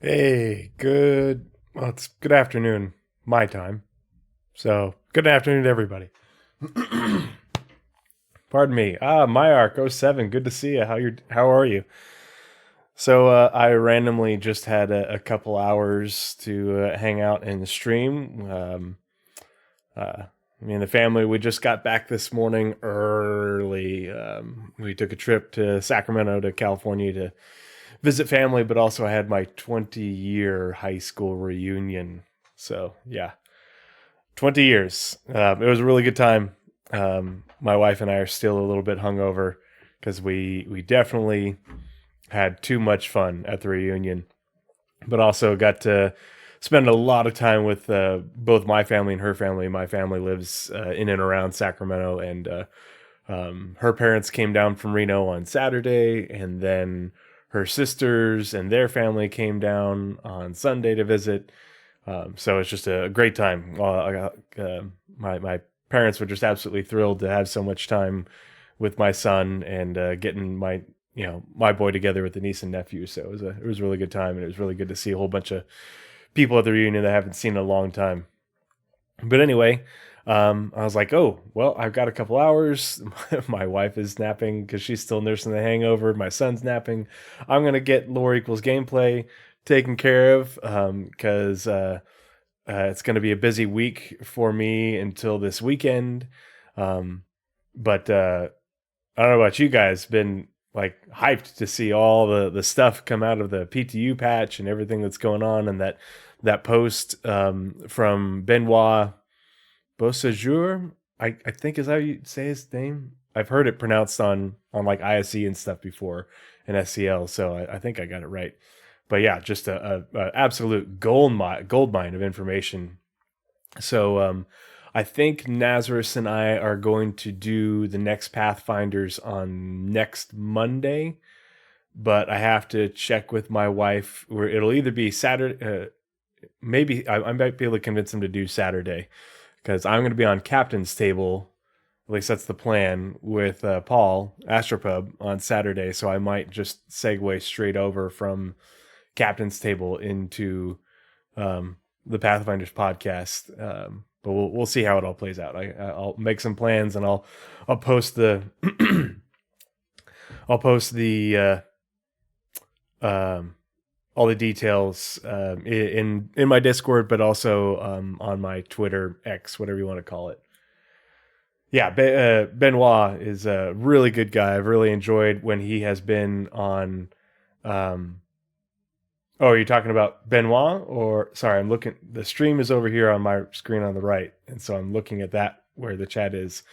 Hey, well, it's good afternoon, my time. So, good afternoon to everybody. Pardon me. My Ark '07. Good to see you. How are you? So, I randomly just had a couple hours to hang out and stream. Me and the family, we just got back this morning early. We took a trip to Sacramento to California to visit family, but also I had my 20-year high school reunion. So, yeah, 20 years. It was a really good time. My wife and I are still a little bit hungover because we definitely had too much fun at the reunion, but also got to spend a lot of time with both my family and her family. My family lives in and around Sacramento, and her parents came down from Reno on Saturday, and then her sisters and their family came down on Sunday to visit. So it's just a great time. My parents were just absolutely thrilled to have so much time with my son and getting my boy together with the niece and nephew. So it was a really good time, and it was really good to see a whole bunch of people at the reunion that I haven't seen in a long time. But anyway, I was like, oh, well, I've got a couple hours. My wife is napping because she's still nursing the hangover. My son's napping. I'm going to get lore equals gameplay taken care of because it's going to be a busy week for me until this weekend. But I don't know about you guys, been like hyped to see all the stuff come out of the PTU patch and everything that's going on, and that post from Benoit Beausejour, I think is how you say his name. I've heard it pronounced on like ISE and stuff before in SCL, so I think I got it right. But yeah, just a absolute gold mine of information. So I think Nazareth and I are going to do the next Pathfinders on next Monday, but I have to check with my wife. Where it'll either be Saturday, maybe I might be able to convince him to do Saturday because I'm going to be on captain's table. At least that's the plan with Paul Astropub on Saturday. So I might just segue straight over from captain's table into the Pathfinders podcast. But we'll see how it all plays out. I'll make some plans and I'll post the I'll post the all the details in my Discord, but also on my Twitter X, whatever you want to call it. Yeah, Benoit is a really good guy. I've really enjoyed when he has been on. Oh, are you talking about Benoit? Or sorry, I'm looking. The stream is over here on my screen on the right, and so I'm looking at that where the chat is.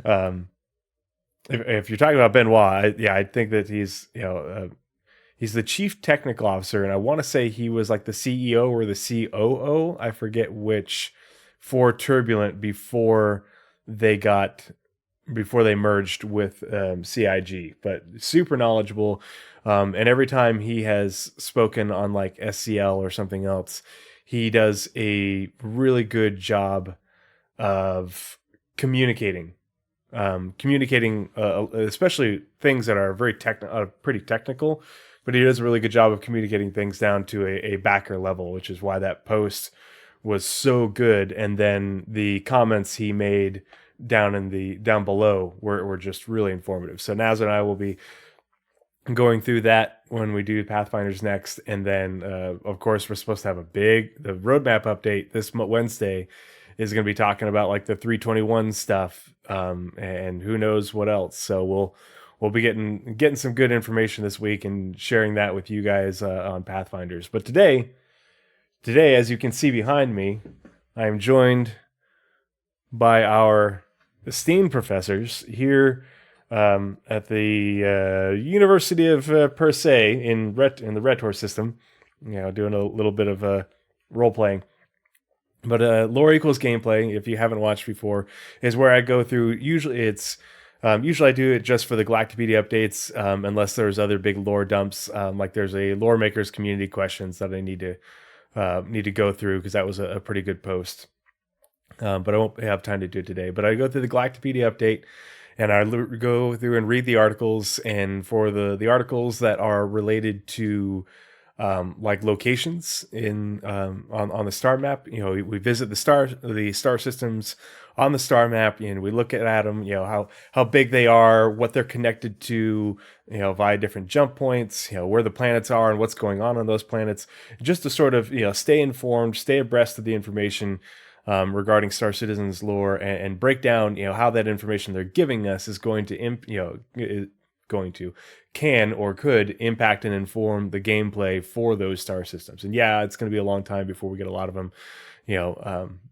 um, if you're talking about Benoit, I think that he's the chief technical officer, and I want to say he was like the CEO or the COO. I forget which for Turbulent they got before they merged with CIG, but super knowledgeable. And every time he has spoken on like SCL or something else, he does a really good job of communicating. Especially things that are pretty technical, but he does a really good job of communicating things down to a backer level, which is why that post was so good. And then the comments he made down below were just really informative. So Naz and I will be going through that when we do Pathfinders next, and then of course we're supposed to have the roadmap update this Wednesday is going to be talking about like the 321 stuff and who knows what else. So we'll be getting some good information this week and sharing that with you guys on Pathfinders. But today, as you can see behind me, I am joined by our esteemed professors here at the University of Per Se in the Retor system. Doing a little bit of role playing. But lore equals gameplay, if you haven't watched before, is where I go through. Usually I do it just for the Galactapedia updates, unless there's other big lore dumps. Like there's a lore makers community questions that I need to go through because that was a pretty good post. But I won't have time to do it today. But I go through the Galactapedia update, and I go through and read the articles. And for the articles that are related to like locations in on the star map. You know, we visit the star systems on the star map, and we look at them. You know, how big they are, what they're connected to. You know, via different jump points. You know, where the planets are and what's going on those planets, just to sort of stay informed, stay abreast of the information. Regarding Star Citizen's lore, and break down, how that information they're giving us is going to, going to, can or could impact and inform the gameplay for those star systems. And yeah, it's going to be a long time before we get a lot of them,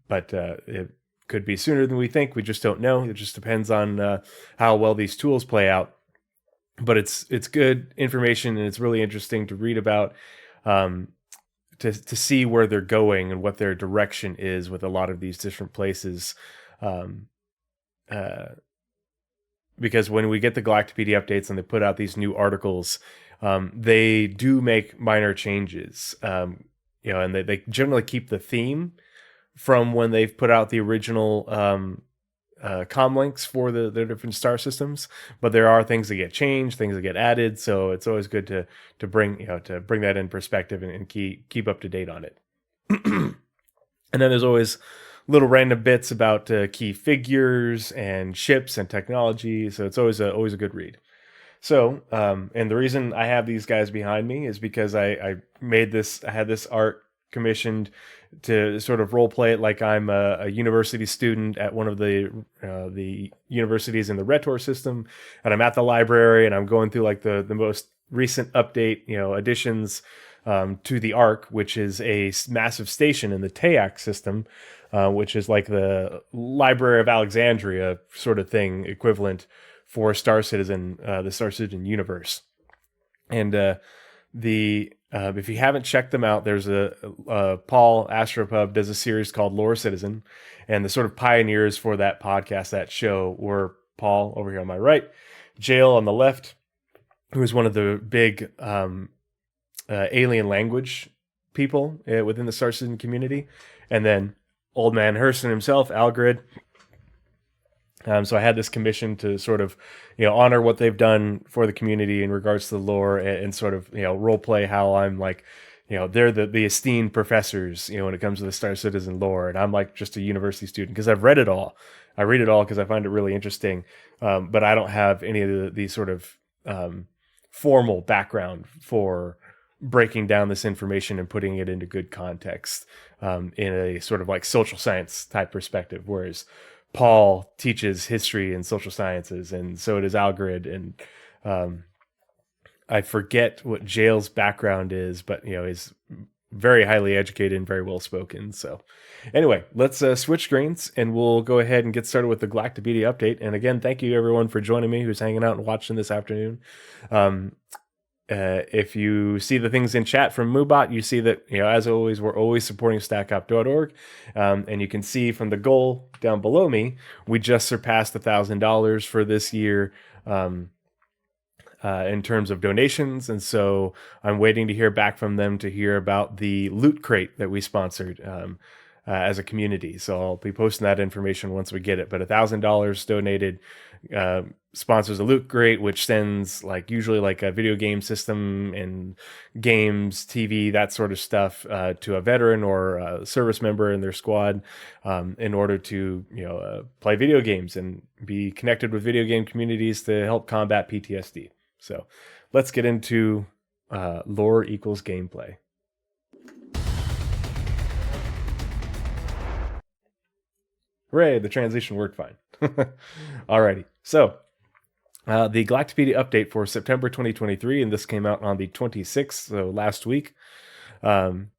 but it could be sooner than we think. We just don't know. It just depends on how well these tools play out. But it's good information, and it's really interesting to read about. To see where they're going and what their direction is with a lot of these different places. Because when we get the Galactapedia updates and they put out these new articles, they do make minor changes. And they generally keep the theme from when they've put out the original comm links for the different star systems, but there are things that get changed, things that get added. So it's always good to bring that in perspective and keep up to date on it. And then there's always little random bits about key figures and ships and technology. So it's always a good read. So, and the reason I have these guys behind me is because I had this art commissioned to sort of role play it like I'm a university student at one of the universities in the Retor system, and I'm at the library and I'm going through like the most recent update, additions to the Ark, which is a massive station in the Tayak system, which is like the Library of Alexandria sort of thing, equivalent for Star Citizen, the Star Citizen universe. And if you haven't checked them out, there's Paul Astropub does a series called Lore Citizen, and the sort of pioneers for that podcast, that show, were Paul over here on my right, Jail on the left, who is one of the big alien language people within the Star Citizen community, and then Old Man Hurston himself, Algrid. So I had this commission to sort of, honor what they've done for the community in regards to the lore, and sort of, role play how I'm like, they're the esteemed professors, when it comes to the Star Citizen lore, and I'm like just a university student because I've read it all. I read it all because I find it really interesting, but I don't have any of the sort of formal background for breaking down this information and putting it into good context in a sort of like social science type perspective, whereas Paul teaches history and social sciences, and so does Algrid. And I forget what Jail's background is, but he's very highly educated and very well spoken. So anyway, let's switch screens, and we'll go ahead and get started with the Galactapedia update. And again, thank you everyone for joining me who's hanging out and watching this afternoon. If you see the things in chat from Moobot, you see that, as always, we're always supporting stackup.org. And you can see from the goal down below me, we just surpassed $1,000 for this year in terms of donations. And so I'm waiting to hear back from them to hear about the loot crate that we sponsored as a community. So I'll be posting that information once we get it. But $1,000 donated sponsors a loot crate, which sends usually a video game system and games, TV, that sort of stuff to a veteran or a service member in their squad in order to play video games and be connected with video game communities to help combat PTSD. So let's get into lore equals gameplay. Hooray, the transition worked fine. Alrighty, so the Galactapedia update for September 2023, and this came out on the 26th, so last week. And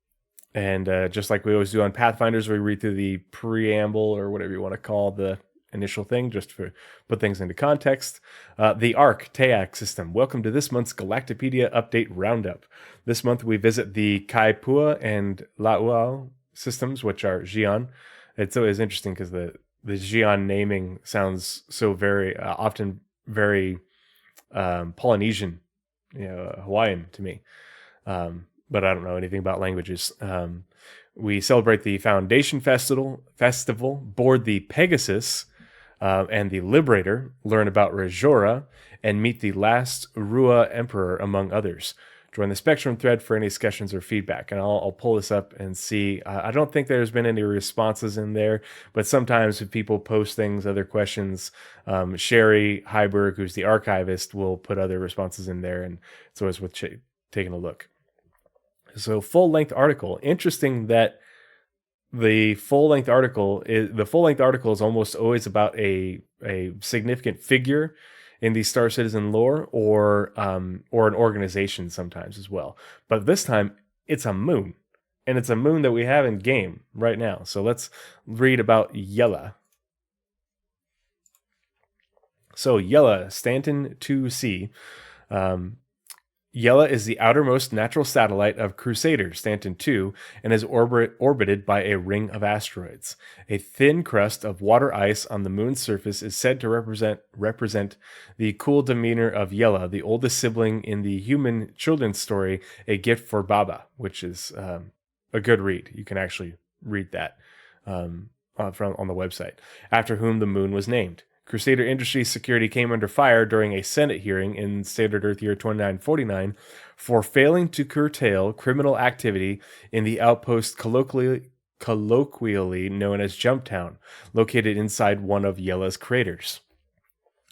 just like we always do on Pathfinders, we read through the preamble, or whatever you want to call the initial thing, just to put things into context. The Ark Tayak system. Welcome to this month's Galactapedia update roundup. This month we visit the Kaipua and Lauau systems, which are Xi'an. It's always interesting because the Xi'an naming sounds so very often very Polynesian, Hawaiian to me. But I don't know anything about languages. We celebrate the Foundation Festival, board the Pegasus and the Liberator, learn about Rajora, and meet the last Rua Emperor, among others. Join the Spectrum thread for any discussions or feedback. And I'll pull this up and see. I don't think there's been any responses in there, but sometimes if people post things, other questions, Sherry Heiberg, who's the archivist, will put other responses in there, and it's always worth taking a look. So full-length article. Interesting that the full-length article is almost always about a significant figure in the Star Citizen lore, or an organization sometimes as well. But this time it's a moon, and it's a moon that we have in game right now. So let's read about Yela. So Yela, Stanton 2C. Yela is the outermost natural satellite of Crusader, Stanton 2, and is orbited by a ring of asteroids. A thin crust of water ice on the moon's surface is said to represent the cool demeanor of Yela, the oldest sibling in the human children's story, A Gift for Baba, which is a good read. You can actually read that on the website, after whom the moon was named. Crusader Industries security came under fire during a Senate hearing in Standard Earth Year 2949 for failing to curtail criminal activity in the outpost colloquially known as Jumptown, located inside one of Yela's craters.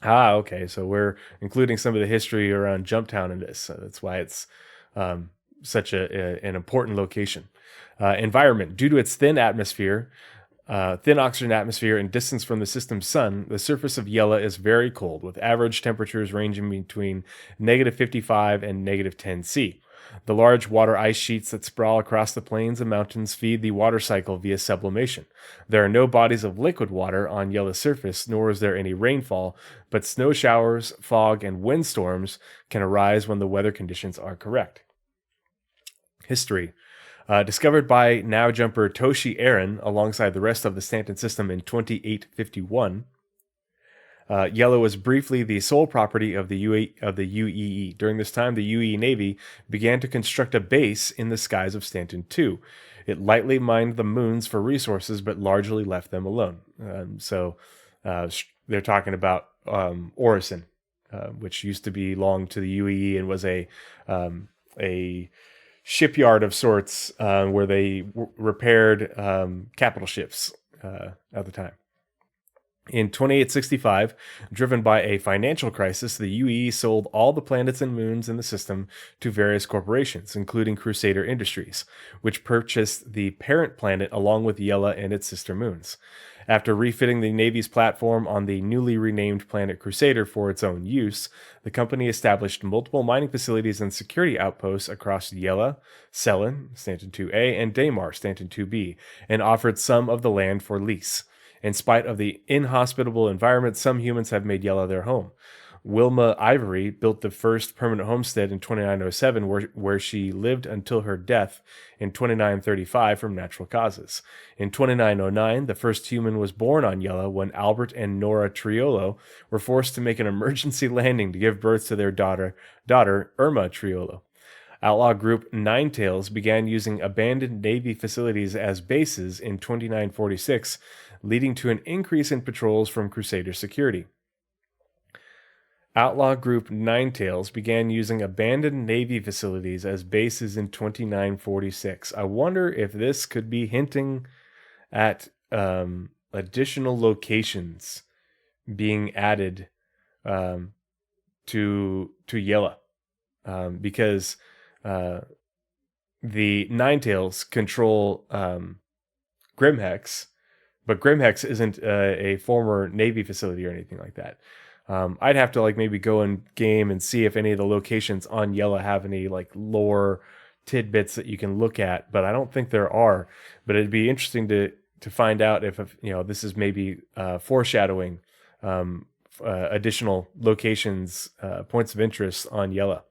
Okay, so we're including some of the history around Jumptown in this. So that's why it's such an important location. Environment. Due to its thin oxygen atmosphere and distance from the system's sun, the surface of Yela is very cold, with average temperatures ranging between -55 and -10 C. The large water ice sheets that sprawl across the plains and mountains feed the water cycle via sublimation. There are no bodies of liquid water on Yela's surface, nor is there any rainfall, but snow showers, fog, and windstorms can arise when the weather conditions are correct. History. Discovered by now jumper Toshi Aaron alongside the rest of the Stanton system in 2851, Yela was briefly the sole property of the UEE. During this time, the UEE Navy began to construct a base in the skies of Stanton 2. It lightly mined the moons for resources, but largely left them alone. So they're talking about Orison, which used to belong to the UEE and was a shipyard of sorts where they repaired capital ships at the time. In 2865, driven by a financial crisis, the UEE sold all the planets and moons in the system to various corporations, including Crusader Industries, which purchased the parent planet along with Yela and its sister moons. After refitting the Navy's platform on the newly renamed planet Crusader for its own use, the company established multiple mining facilities and security outposts across Yela, Selen, Stanton 2A, and Daymar, Stanton 2B, and offered some of the land for lease. In spite of the inhospitable environment, some humans have made Yela their home. Wilma Ivory built the first permanent homestead in 2907, where she lived until her death in 2935 from natural causes. In 2909, the first human was born on Yela when Albert and Nora Triolo were forced to make an emergency landing to give birth to their daughter Irma Triolo. Outlaw Group Ninetails began using abandoned Navy facilities as bases in 2946, leading to an increase in patrols from Crusader security. Outlaw Group Ninetails began using abandoned Navy facilities as bases in 2946. I wonder if this could be hinting at additional locations being added to Yela, because the Ninetails control Grimhex, but Grimhex isn't a former Navy facility or anything like that. I'd have to maybe go in game and see if any of the locations on Yela have any lore tidbits that you can look at, but I don't think there are. But it'd be interesting to find out if this is maybe foreshadowing additional locations, points of interest on Yela,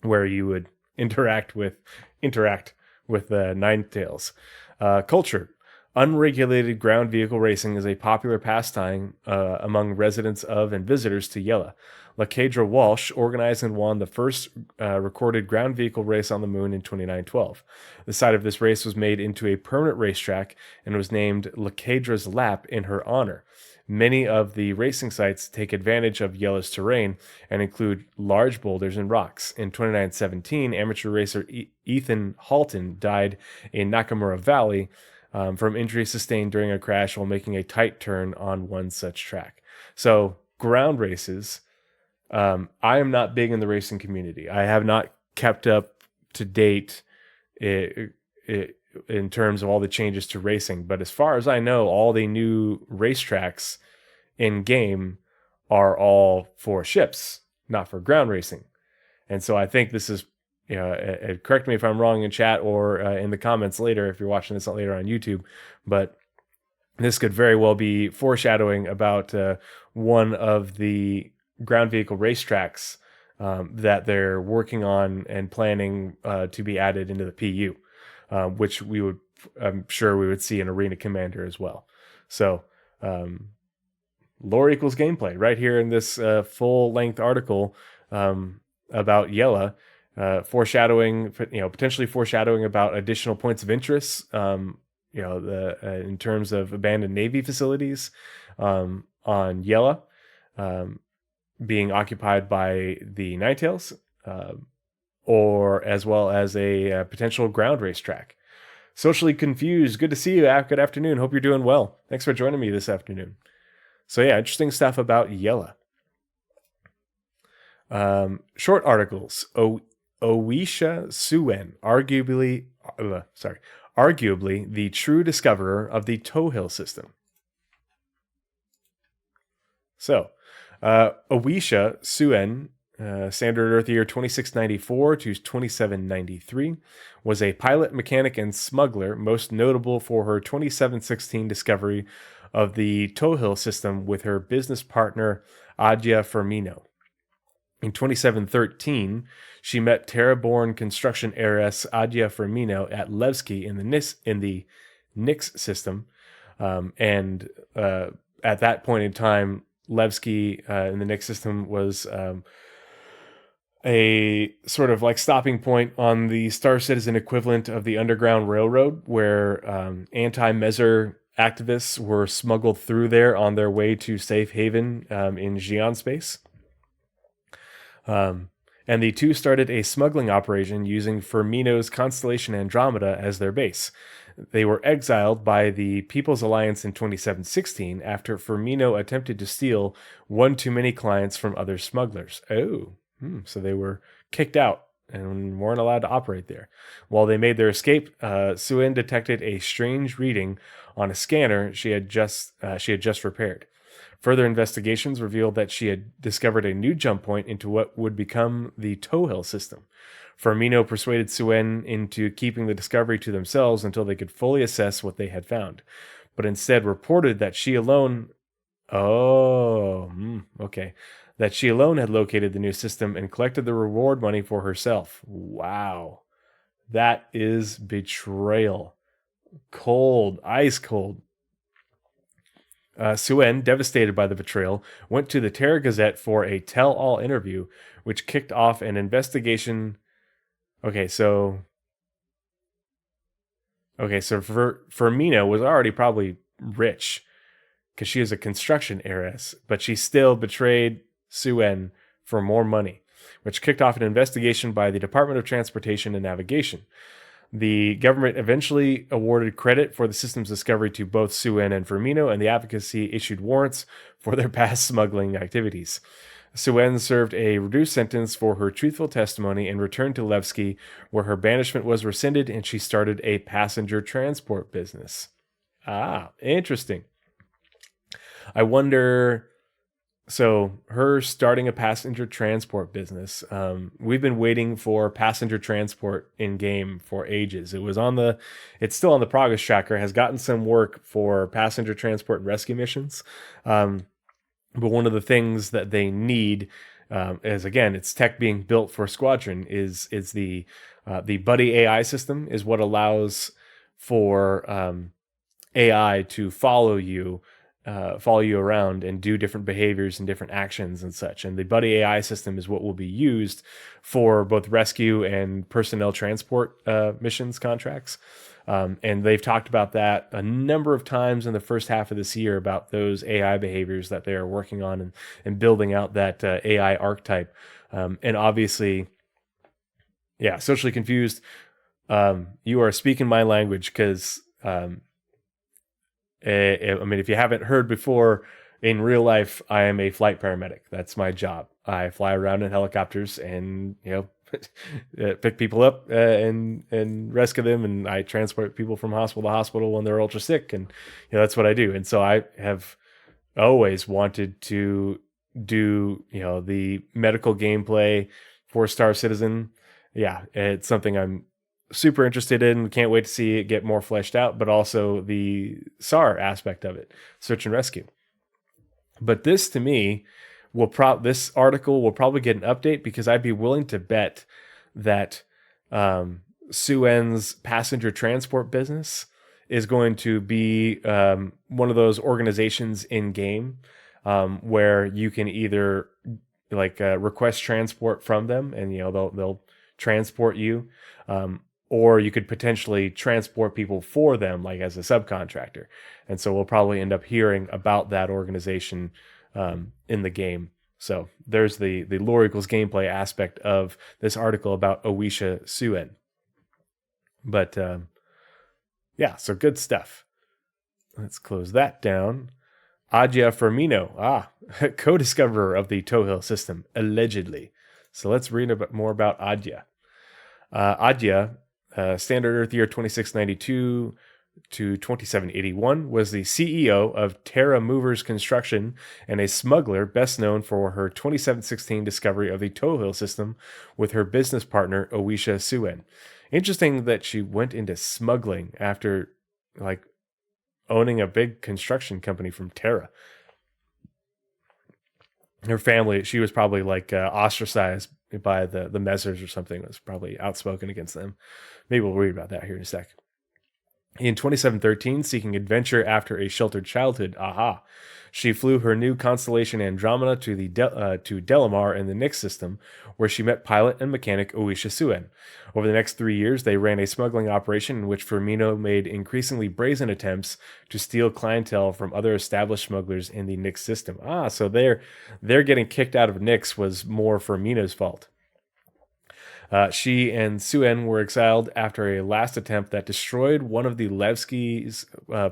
where you would interact with Ninetails. Culture. Unregulated ground vehicle racing is a popular pastime among residents of and visitors to Yela. Lacadra Walsh organized and won the first recorded ground vehicle race on the moon in 2912. The site of this race was made into a permanent racetrack and was named Lacadra's Lap in her honor. Many of the racing sites take advantage of Yella's terrain and include large boulders and rocks. In 2017, amateur racer Ethan Halton died in Nakamura Valley from injuries sustained during a crash while making a tight turn on one such track. So ground races, I am not big in the racing community. I have not kept up to date in terms of all the changes to racing. But as far as I know, all the new racetracks in game are all for ships, not for ground racing. And so I think this is, correct me if I'm wrong in chat or in the comments later if you're watching this later on YouTube, but this could very well be foreshadowing about one of the ground vehicle racetracks that they're working on and planning to be added into the PU, which I'm sure we would see in Arena Commander as well. So lore equals gameplay right here in this full-length article about Yella, potentially foreshadowing about additional points of interest, in terms of abandoned Navy facilities on Yella being occupied by the Ninetales, or as well as a potential ground racetrack. Socially Confused, good to see you. Good afternoon. Hope you're doing well. Thanks for joining me this afternoon. So yeah, interesting stuff about Yella. Short articles. Owisha Suen, arguably the true discoverer of the Towhill system. So, Owisha Suen, standard Earth year 2694 to 2793, was a pilot, mechanic, and smuggler, most notable for her 2716 discovery of the Towhill system with her business partner Adja Firmino. In 2713, she met Terraborn construction heiress Adja Firmino at Levski in the Nix system, and at that point in time, Levski in the Nix system was a sort of like stopping point on the Star Citizen equivalent of the Underground Railroad, where anti-Mezzer activists were smuggled through there on their way to safe haven in Xi'an space. And the two started a smuggling operation using Firmino's constellation Andromeda as their base. They were exiled by the People's Alliance in 2716 after Firmino attempted to steal one too many clients from other smugglers. So they were kicked out and weren't allowed to operate there. While they made their escape, Suen detected a strange reading on a scanner she had just repaired. Further investigations revealed that she had discovered a new jump point into what would become the Towhill system. Firmino persuaded Suen into keeping the discovery to themselves until they could fully assess what they had found, but instead reported that she alone had located the new system and collected the reward money for herself. Wow. That is betrayal. Cold, ice cold. Suen, devastated by the betrayal, went to the Terra Gazette for a tell-all interview, which kicked off an investigation. So Firmino was already probably rich because she is a construction heiress, but she still betrayed Suen for more money, which kicked off an investigation by the Department of Transportation and Navigation. The government eventually awarded credit for the system's discovery to both Suen and Firmino, and the advocacy issued warrants for their past smuggling activities. Suen served a reduced sentence for her truthful testimony and returned to Levski, where her banishment was rescinded and she started a passenger transport business. Interesting. I wonder... So her starting a passenger transport business, we've been waiting for passenger transport in game for ages. It's still on the progress tracker, has gotten some work for passenger transport and rescue missions. But one of the things that they need is, again, it's tech being built for Squadron, is the Buddy AI system is what allows for AI to follow you around and do different behaviors and different actions and such. And the Buddy AI system is what will be used for both rescue and personnel transport missions contracts. And they've talked about that a number of times in the first half of this year about those AI behaviors that they are working on and building out that AI archetype. And obviously, yeah, socially confused. You are speaking my language because, I mean, if you haven't heard before, in real life, I am a flight paramedic. That's my job. I fly around in helicopters and, pick people up and rescue them, and I transport people from hospital to hospital when they're ultra sick, and that's what I do. And so I have always wanted to do the medical gameplay for Star Citizen. Yeah, it's something I'm super interested in. Can't wait to see it get more fleshed out, but also the SAR aspect of it, search and rescue. But this to me this article will probably get an update, because I'd be willing to bet that Suen's passenger transport business is going to be one of those organizations in game where you can either request transport from them, and they'll transport you, or you could potentially transport people for them, like as a subcontractor. And so we'll probably end up hearing about that organization in the game. So there's the lore equals gameplay aspect of this article about Owisha Suen. But yeah, so good stuff. Let's close that down. Adja Firmino, co-discoverer of the Tohill system, allegedly. So let's read a bit more about Adja. Adja, standard Earth year 2692 to 2781, was the CEO of Terra Movers Construction and a smuggler best known for her 2716 discovery of the Tohill system with her business partner Owisha Suen. Interesting that she went into smuggling after owning a big construction company from Terra. Her family, she was probably ostracized by the Messers or something, was probably outspoken against them. Maybe we'll read about that here in a sec. In 2713, seeking adventure after a sheltered childhood, she flew her new constellation Andromeda to Delamar in the Nix system, where she met pilot and mechanic Owisha Suen. Over the next 3 years, they ran a smuggling operation in which Firmino made increasingly brazen attempts to steal clientele from other established smugglers in the Nix system. So they're getting kicked out of Nix was more Firmino's fault. She and Suen were exiled after a last attempt that destroyed one of the Levski's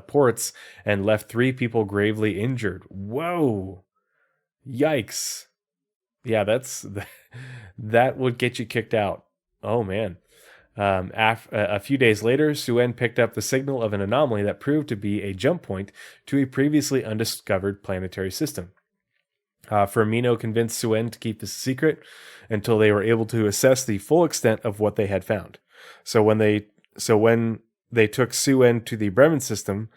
ports and left 3 people gravely injured. Whoa. Yikes. Yeah, that would get you kicked out. Oh, man. A few days later, Suen picked up the signal of an anomaly that proved to be a jump point to a previously undiscovered planetary system. Firmino convinced Suen to keep this a secret until they were able to assess the full extent of what they had found. So when they took Suen to the Bremen system,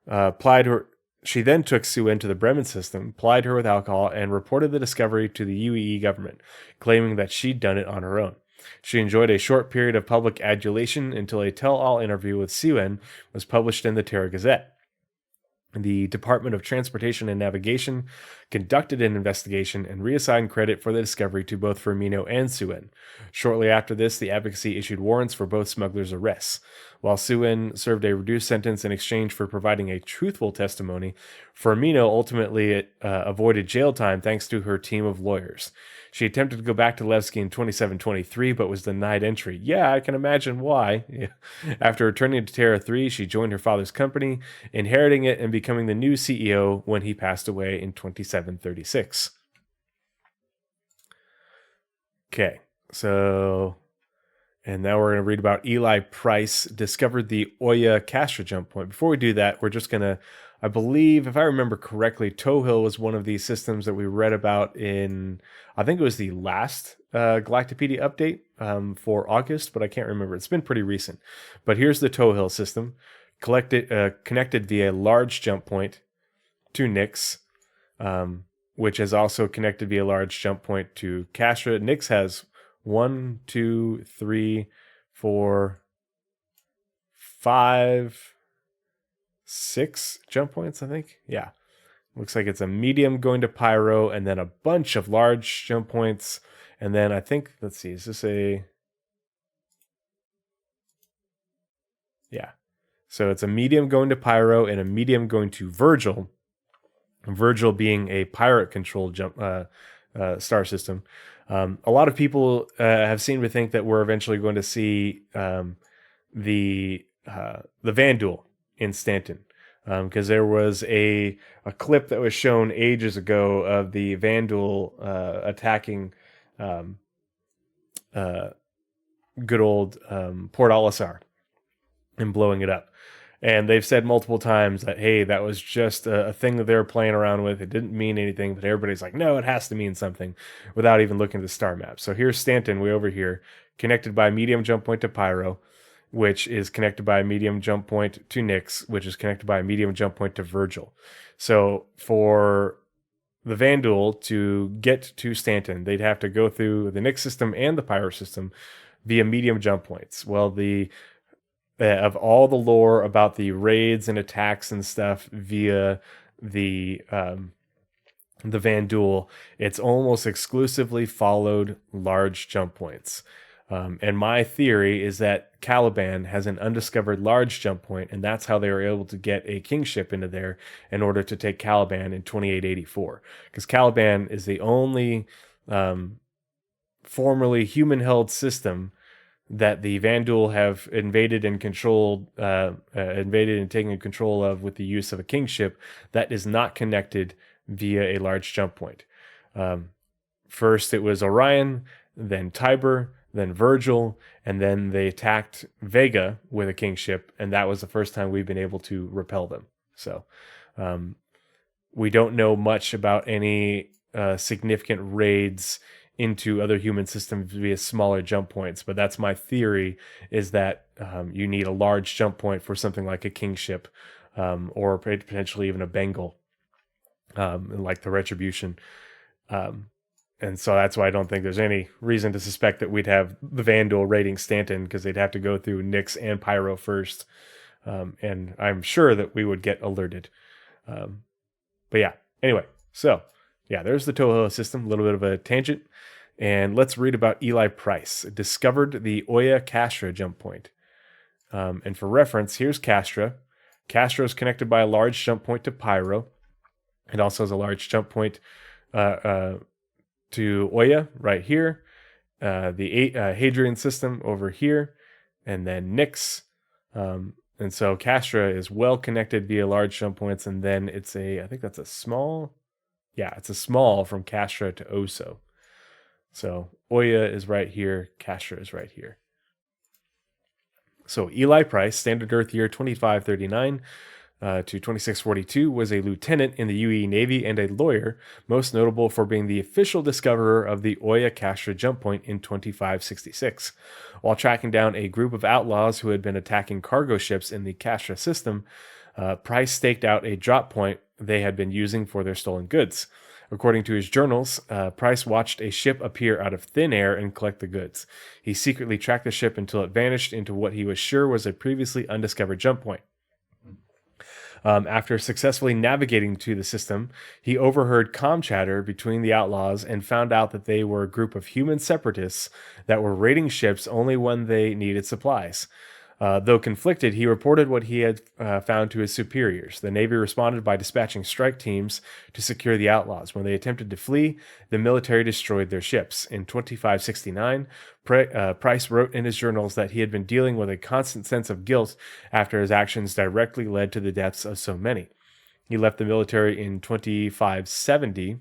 she then took Suen to the Bremen system, plied her with alcohol, and reported the discovery to the UEE government, claiming that she'd done it on her own. She enjoyed a short period of public adulation until a tell-all interview with Suen was published in the Terra Gazette. The Department of Transportation and Navigation conducted an investigation and reassigned credit for the discovery to both Firmino and Suen. Shortly after this, the advocacy issued warrants for both smugglers' arrests. While Suen served a reduced sentence in exchange for providing a truthful testimony, Firmino ultimately avoided jail time thanks to her team of lawyers. She attempted to go back to Levski in 2723, but was denied entry. Yeah, I can imagine why. After returning to Terra 3, she joined her father's company, inheriting it and becoming the new CEO when he passed away in 2736. Okay, so... And now we're going to read about Eli Price discovered the Oya Castra jump point. Before we do that, we're just going to, I believe, if I remember correctly, Tohill was one of these systems that we read about in, I think it was the last Galactapedia update for August, but I can't remember. It's been pretty recent. But here's the Tohill system, connected via large jump point to Nix, which is also connected via large jump point to Castra. Nix has 1, 2, 3, 4, 5, 6 jump points, I think. Yeah. Looks like it's a medium going to Pyro, and then a bunch of large jump points. And then I think, let's see, is this a... Yeah. So it's a medium going to Pyro and a medium going to Virgil. Virgil being a pirate-controlled star system. A lot of people have seemed to think that we're eventually going to see the Vandal in Stanton, because there was a clip that was shown ages ago of the Vandal attacking good old Port Olisar and blowing it up. And they've said multiple times that, hey, that was just a thing that they were playing around with. It didn't mean anything, but everybody's like, no, it has to mean something, without even looking at the star map. So here's Stanton way over here, connected by a medium jump point to Pyro, which is connected by a medium jump point to Nyx, which is connected by a medium jump point to Virgil. So for the Vandal to get to Stanton, they'd have to go through the Nyx system and the Pyro system via medium jump points. Well, of all the lore about the raids and attacks and stuff via the Vandal, it's almost exclusively followed large jump points. And my theory is that Caliban has an undiscovered large jump point, and that's how they were able to get a kingship into there in order to take Caliban in 2884. Because Caliban is the only formerly human-held system that the Vandal have invaded and controlled, invaded and taken control of with the use of a kingship that is not connected via a large jump point. First, it was Orion, then Tiber, then Virgil, and then they attacked Vega with a kingship, and that was the first time we've been able to repel them. So we don't know much about any significant raids into other human systems via smaller jump points, but that's my theory, is that you need a large jump point for something like a kingship, or potentially even a Bengal, like the Retribution. And so that's why I don't think there's any reason to suspect that we'd have the Vandal raiding Stanton, because they'd have to go through Nyx and Pyro first. And I'm sure that we would get alerted. But yeah, anyway, so yeah, there's the Toho system, a little bit of a tangent. And let's read about Eli Price. Discovered the Oya Castra jump point. And for reference, here's Castra. Castra is connected by a large jump point to Pyro. It also has a large jump point to Oya right here. The Hadrian system over here. And then Nyx. And so Castra is well connected via large jump points. And then it's I think that's a small. Yeah, it's a small from Castra to Oso. So Oya is right here, Castra is right here. So Eli Price, standard Earth year 2539 to 2642, was a lieutenant in the UE Navy and a lawyer, most notable for being the official discoverer of the Oya Castra jump point in 2566. While tracking down a group of outlaws who had been attacking cargo ships in the Castra system, Price staked out a drop point they had been using for their stolen goods. According to his journals, Price watched a ship appear out of thin air and collect the goods. He secretly tracked the ship until it vanished into what he was sure was a previously undiscovered jump point. After successfully navigating to the system, he overheard comm chatter between the outlaws and found out that they were a group of human separatists that were raiding ships only when they needed supplies. Though conflicted, he reported what he had found to his superiors. The Navy responded by dispatching strike teams to secure the outlaws. When they attempted to flee, the military destroyed their ships. In 2569, Price wrote in his journals that he had been dealing with a constant sense of guilt after his actions directly led to the deaths of so many. He left the military in 2570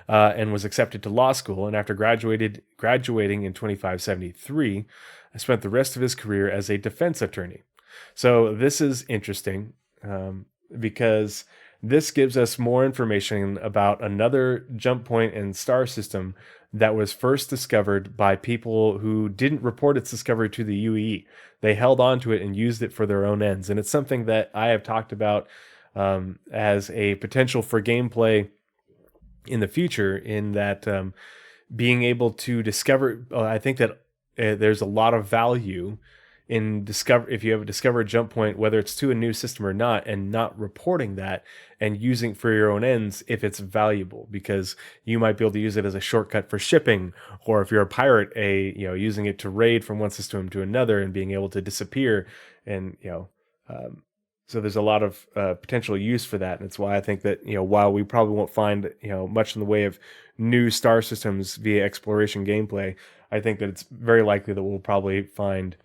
and was accepted to law school, and after graduating in 2573, spent the rest of his career as a defense attorney. So this is interesting because this gives us more information about another jump point and star system that was first discovered by people who didn't report its discovery to the UEE. They held on to it and used it for their own ends. And it's something that I have talked about as a potential for gameplay in the future, in that being able to discover, I think that there's a lot of value in if you have a discovered jump point, whether it's to a new system or not, and not reporting that and using for your own ends if it's valuable, because you might be able to use it as a shortcut for shipping, or if you're a pirate, using it to raid from one system to another and being able to disappear and Um, so there's a lot of potential use for that, and it's why I think that while we probably won't find much in the way of new star systems via exploration gameplay, I think that it's very likely that we'll probably find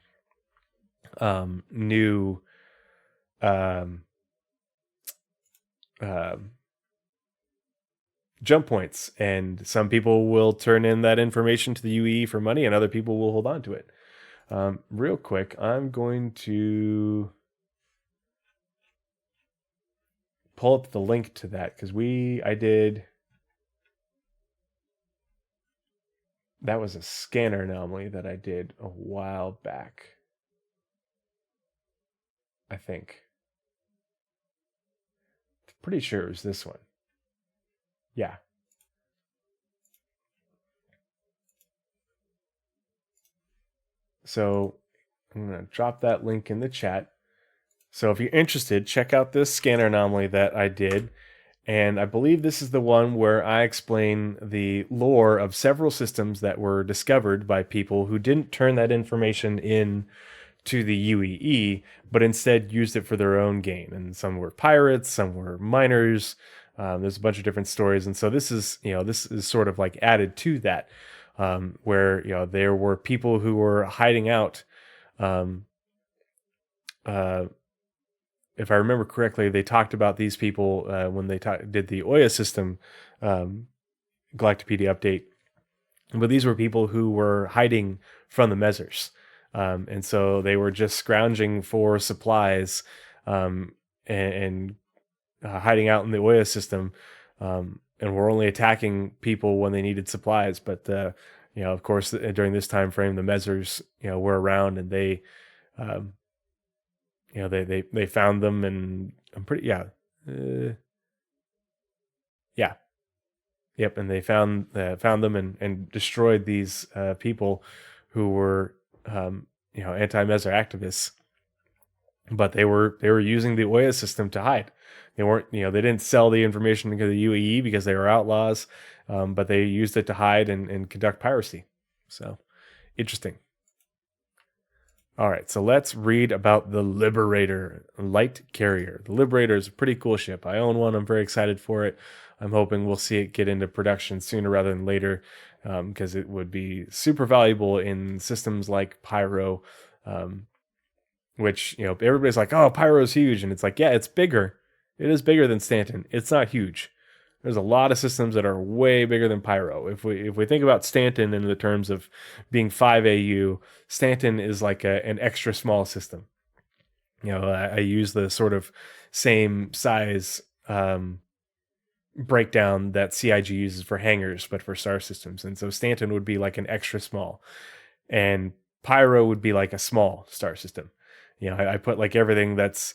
new um, um, jump points, and some people will turn in that information to the UE for money, and other people will hold on to it. Real quick, I'm going to pull up the link to that because that was a scanner anomaly that I did a while back. I think. Pretty sure it was this one. Yeah. So I'm going to drop that link in the chat. So if you're interested, check out this scanner anomaly that I did. And I believe this is the one where I explain the lore of several systems that were discovered by people who didn't turn that information in to the UEE, but instead used it for their own gain. And some were pirates, some were miners. There's a bunch of different stories, and so this is sort of like added to that, where there were people who were hiding out. Um, uh, if I remember correctly, they talked about these people when they did the Oya system Galactapedia update. But these were people who were hiding from the Mezzers. And so they were just scrounging for supplies and hiding out in the Oya system. And were only attacking people when they needed supplies. But, of course, during this time frame, the Mezzers, were around, and they, they found them, and I'm pretty, yeah. Yeah. Yep, and they found them and destroyed these people who were anti-Mezzer activists, but they were using the Oya system to hide. They weren't they didn't sell the information to the UAE because they were outlaws, but they used it to hide and conduct piracy. So interesting. All right, so let's read about the Liberator light carrier. The Liberator is a pretty cool ship. I own one. I'm very excited for it. I'm hoping we'll see it get into production sooner rather than later, because it would be super valuable in systems like Pyro, which everybody's like, "Oh, Pyro's huge," and it's like, yeah, it's bigger. It is bigger than Stanton. It's not huge. There's a lot of systems that are way bigger than Pyro. If we think about Stanton in the terms of being 5 AU, Stanton is like an extra small system. I use the sort of same size breakdown that CIG uses for hangars, but for star systems. And so Stanton would be like an extra small, and Pyro would be like a small star system. I put like everything that's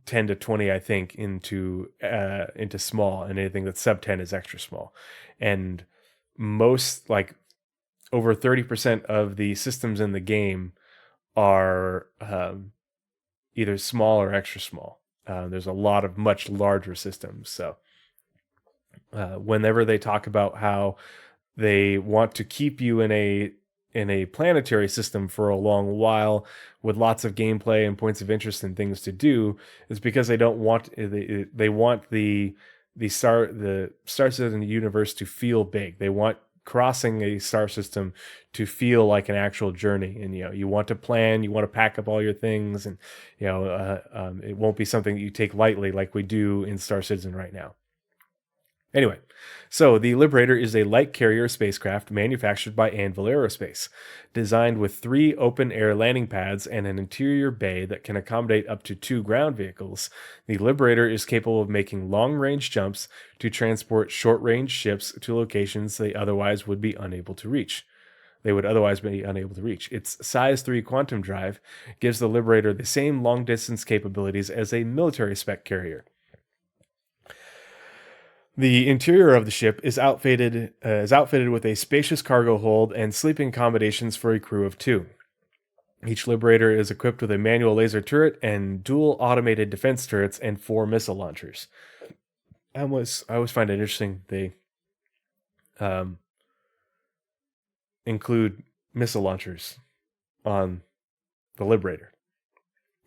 10 to 20, I think, into small, and anything that's sub 10 is extra small. And most, like, over 30% of the systems in the game are either small or extra small. There's a lot of much larger systems. So whenever they talk about how they want to keep you in a planetary system for a long while with lots of gameplay and points of interest and things to do, is because they don't want they want the star system in the universe to feel big. They want crossing a star system to feel like an actual journey, and you want to plan, you want to pack up all your things, and it won't be something that you take lightly like we do in Star Citizen right now. Anyway, so the Liberator is a light carrier spacecraft manufactured by Anvil Aerospace, designed with 3 open-air landing pads and an interior bay that can accommodate up to 2 ground vehicles. The Liberator is capable of making long-range jumps to transport short-range ships to locations they would otherwise be unable to reach. Its size 3 quantum drive gives the Liberator the same long-distance capabilities as a military spec carrier. The interior of the ship is outfitted with a spacious cargo hold and sleeping accommodations for a crew of 2. Each Liberator is equipped with a manual laser turret and dual automated defense turrets and 4 missile launchers. I always find it interesting they include missile launchers on the Liberator.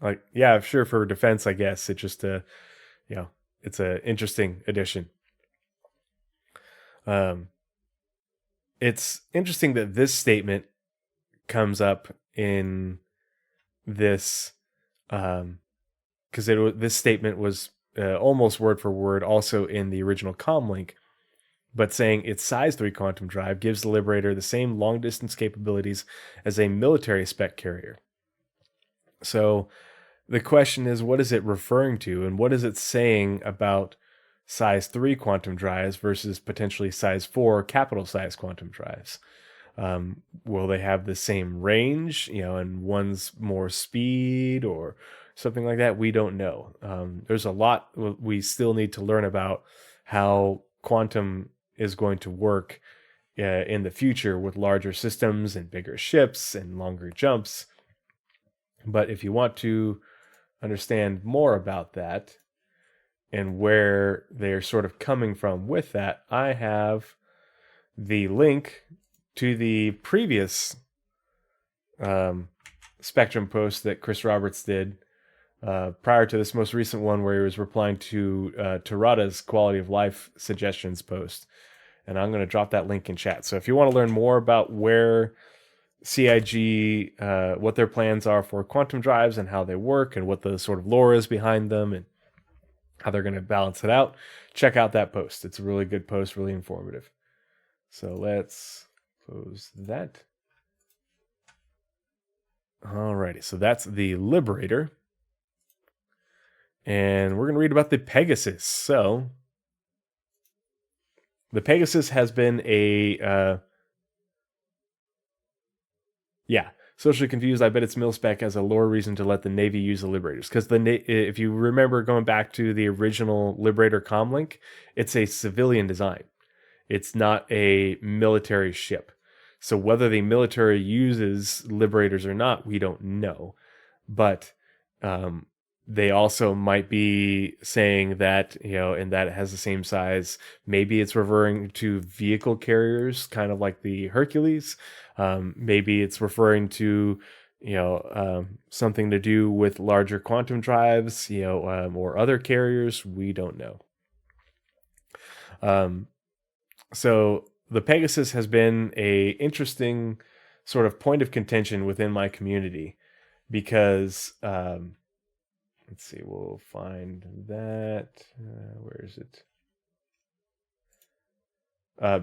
Like, yeah, sure, for defense, I guess. It just, you know, it's an interesting addition. Um, it's interesting that this statement comes up in this, because this statement was almost word for word also in the original comlink, but saying its size 3 quantum drive gives the Liberator the same long distance capabilities as a military spec carrier. So the question is, what is it referring to, and what is it saying about size 3 quantum drives versus potentially size 4 capital size quantum drives? Will they have the same range, and one's more speed or something like that? We don't know. There's a lot we still need to learn about how quantum is going to work in the future with larger systems and bigger ships and longer jumps. But if you want to understand more about that and where they're sort of coming from with that, I have the link to the previous Spectrum post that Chris Roberts did prior to this most recent one, where he was replying to Terada's quality of life suggestions post. And I'm going to drop that link in chat. So if you want to learn more about where CIG, what their plans are for quantum drives and how they work and what the sort of lore is behind them and how they're going to balance it out, check out that post. It's a really good post, really informative. So let's close that. Alrighty, so that's the Liberator. And we're going to read about the Pegasus. So the Pegasus has been socially confused. I bet it's mil-spec as a lore reason to let the Navy use the Liberators. Because if you remember going back to the original Liberator comlink, it's a civilian design. It's not a military ship. So whether the military uses Liberators or not, we don't know. But they also might be saying that, and that it has the same size. Maybe it's referring to vehicle carriers, kind of like the Hercules. Maybe it's referring to, something to do with larger quantum drives, or other carriers. We don't know. So the Pegasus has been a interesting sort of point of contention within my community because, let's see, we'll find that. Where is it?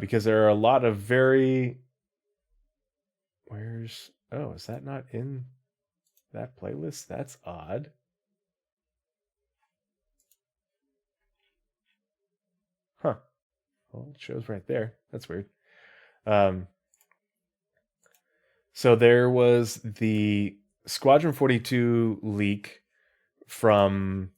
Because there are a lot of is that not in that playlist? That's odd. Huh. Well, it shows right there. That's weird. So there was the Squadron 42 leak from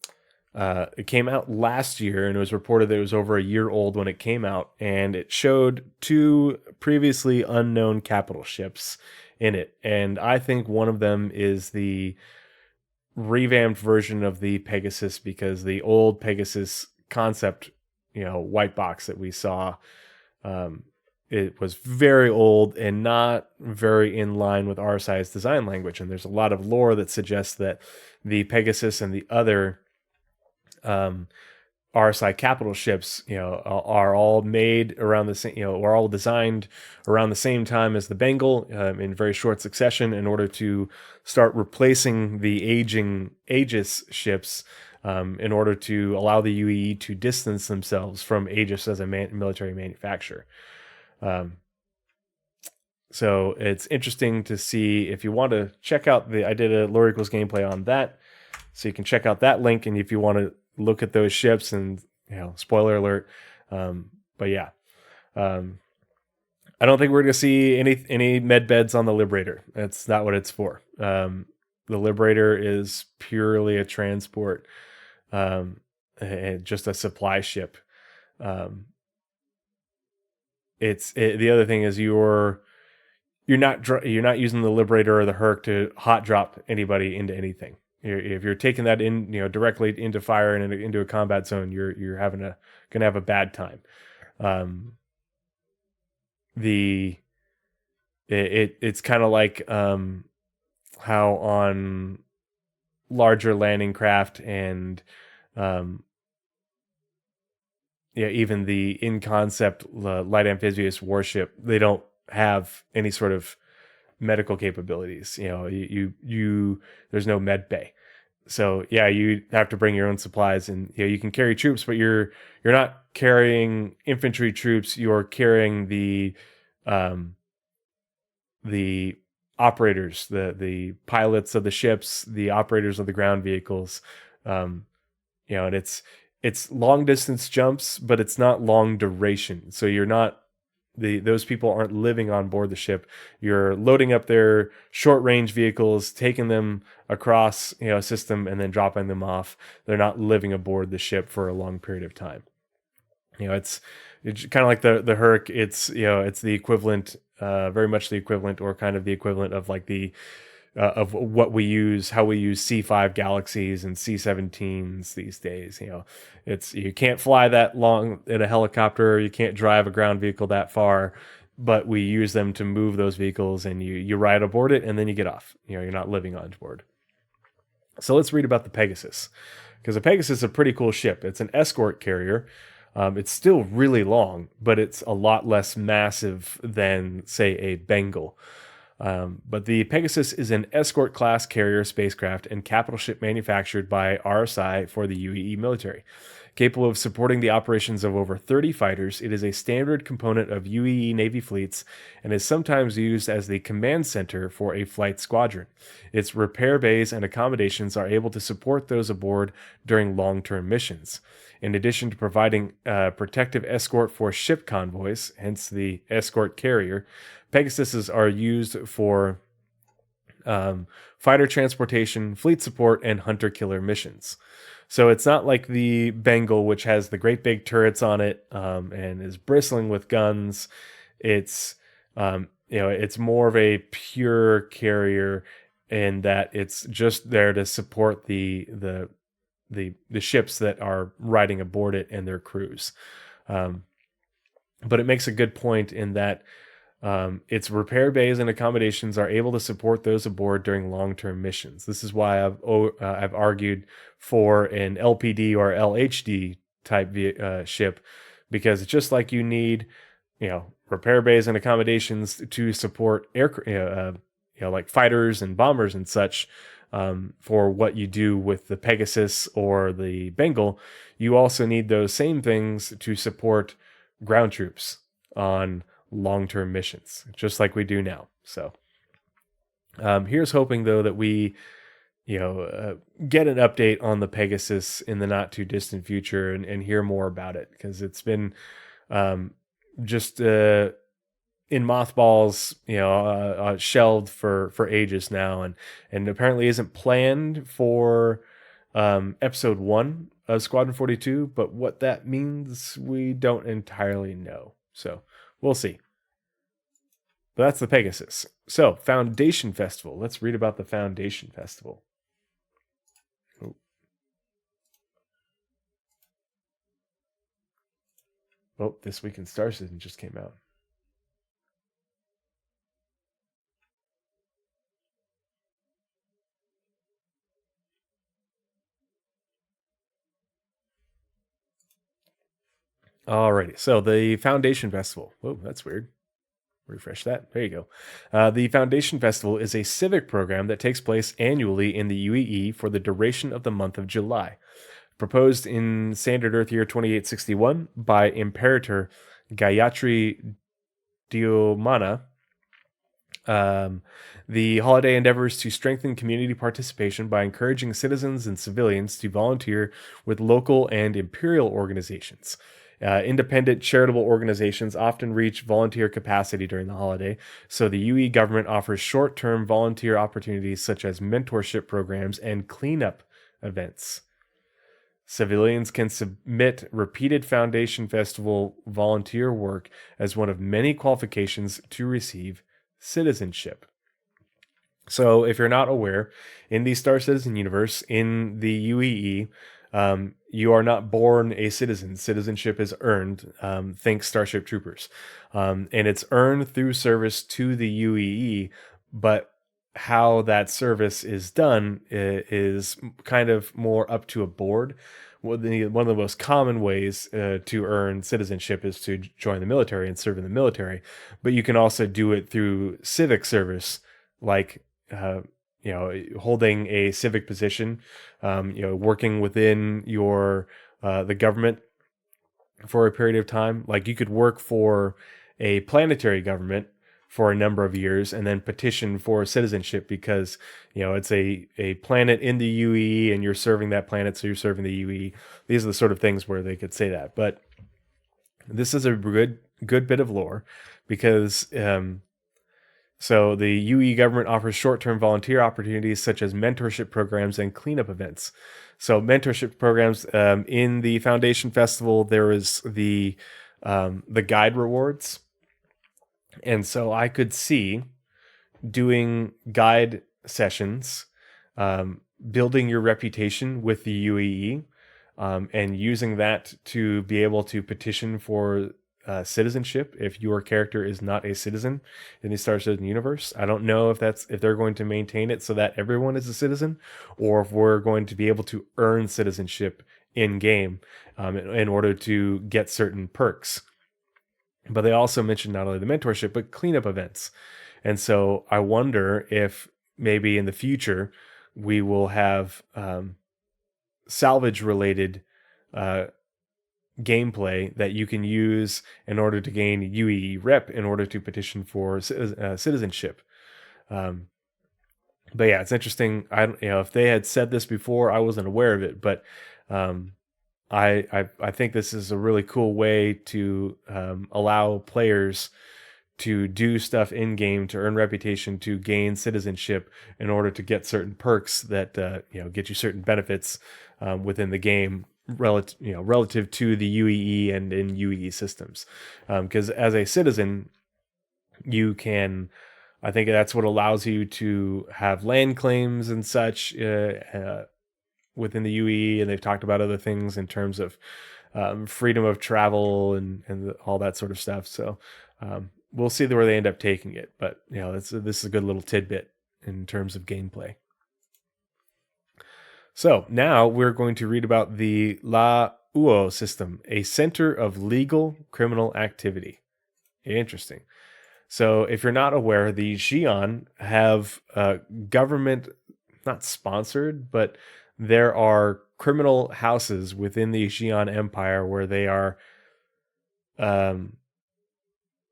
it came out last year, and it was reported that it was over a year old when it came out, and it showed 2 previously unknown capital ships in it. And I think one of them is the revamped version of the Pegasus, because the old Pegasus concept, white box that we saw, it was very old and not very in line with RSI's design language. And there's a lot of lore that suggests that the Pegasus and the other RSI capital ships, are all made around the same, are all designed around the same time as the Bengal in very short succession in order to start replacing the aging Aegis ships in order to allow the UAE to distance themselves from Aegis as a military manufacturer. So it's interesting to see. If you want to check out I did a Lore Equals gameplay on that, so you can check out that link. And if you want to look at those ships, and spoiler alert, but yeah, I don't think we're going to see any med beds on the Liberator. That's not what it's for. The Liberator is purely a transport, and just a supply ship. The other thing is you're not using the Liberator or the Herc to hot drop anybody into anything. If you're taking that in, directly into fire and into a combat zone, you're gonna have a bad time. It's kind of like how on larger landing craft and um, yeah, even the in concept light amphibious warship, they don't have any sort of medical capabilities. There's no med bay. So yeah, you have to bring your own supplies, and you can carry troops, but you're not carrying infantry troops. You're carrying um, the operators, the pilots of the ships, the operators of the ground vehicles. Um, and it's long distance jumps, but it's not long duration. So you're not those people aren't living on board the ship. You're loading up their short range vehicles, taking them across a system, and then dropping them off. They're not living aboard the ship for a long period of time. It's kind of like the Herc. It's the equivalent, very much the equivalent, or kind of the equivalent of like the of what we use, how we use C5 Galaxies and C17s these days. You can't fly that long in a helicopter, you can't drive a ground vehicle that far, but we use them to move those vehicles, and you ride aboard it, and then you get off. You're not living on board. So let's read about the Pegasus, because the Pegasus is a pretty cool ship. It's an escort carrier. It's still really long, but it's a lot less massive than, say, a Bengal. But the Pegasus is an escort class carrier spacecraft and capital ship manufactured by RSI for the UAE military. Capable of supporting the operations of over 30 fighters, it is a standard component of UAE Navy fleets and is sometimes used as the command center for a flight squadron. Its repair bays and accommodations are able to support those aboard during long-term missions. In addition to providing protective escort for ship convoys, hence the escort carrier, Pegasuses are used for fighter transportation, fleet support, and hunter-killer missions. So it's not like the Bengal, which has the great big turrets on it and is bristling with guns. It's it's more of a pure carrier in that it's just there to support the ships that are riding aboard it and their crews. But it makes a good point in that its repair bays and accommodations are able to support those aboard during long-term missions. This is why I've argued for an LPD or LHD type ship, because it's just like you need, repair bays and accommodations to support like fighters and bombers and such. For what you do with the Pegasus or the Bengal, you also need those same things to support ground troops on long-term missions, just like we do now. So here's hoping, though, that we get an update on the Pegasus in the not too distant future and hear more about it, because it's been just in mothballs, shelved for ages now, and apparently isn't planned for episode 1 of Squadron 42, but what that means we don't entirely know. So we'll see. But that's the Pegasus. So, Foundation Festival. Let's read about the Foundation Festival. Oh, This Week in Star Citizen just came out. Alrighty, so the Foundation Festival. Whoa, that's weird. Refresh that. There you go. The Foundation Festival is a civic program that takes place annually in the UAE for the duration of the month of July. Proposed in Standard Earth Year 2861 by Imperator Gayatri Diomana, the holiday endeavors to strengthen community participation by encouraging citizens and civilians to volunteer with local and imperial organizations. Independent charitable organizations often reach volunteer capacity during the holiday, so the UE government offers short-term volunteer opportunities such as mentorship programs and cleanup events. Civilians can submit repeated Foundation Festival volunteer work as one of many qualifications to receive citizenship. So, if you're not aware, in the Star Citizen universe, in the UEE, you are not born a citizen. Citizenship is earned. Think Starship Troopers. And it's earned through service to the UEE, but how that service is done is kind of more up to a board. One of the most common ways to earn citizenship is to join the military and serve in the military, but you can also do it through civic service, like holding a civic position, working within your the government for a period of time. Like you could work for a planetary government for a number of years and then petition for citizenship because it's a planet in the UE and you're serving that planet, so you're serving the UE. These are the sort of things where they could say that. But this is a good bit of lore because so the UE government offers short-term volunteer opportunities such as mentorship programs and cleanup events. So mentorship programs in the Foundation Festival, there is the guide rewards, and so I could see doing guide sessions, building your reputation with the UEE, and using that to be able to petition for citizenship if your character is not a citizen in the Star Citizen universe. I don't know if they're going to maintain it so that everyone is a citizen, or if we're going to be able to earn citizenship in game in order to get certain perks. But they also mentioned not only the mentorship, but cleanup events. And so I wonder if maybe in the future we will have salvage related gameplay that you can use in order to gain UE rep in order to petition for citizenship. But yeah, it's interesting. If they had said this before, I wasn't aware of it, but I think this is a really cool way to allow players to do stuff in game to earn reputation, to gain citizenship in order to get certain perks that get you certain benefits within the game relative to the UEE and in UEE systems. Because as a citizen, you can, I think that's what allows you to have land claims and such within the UE, and they've talked about other things in terms of freedom of travel and all that sort of stuff. So we'll see where they end up taking it. But this is a good little tidbit in terms of gameplay. So now we're going to read about the La Uo system, a center of legal criminal activity. Interesting. So if you're not aware, the Xi'an have government, not sponsored, but there are criminal houses within the Xi'an Empire where they are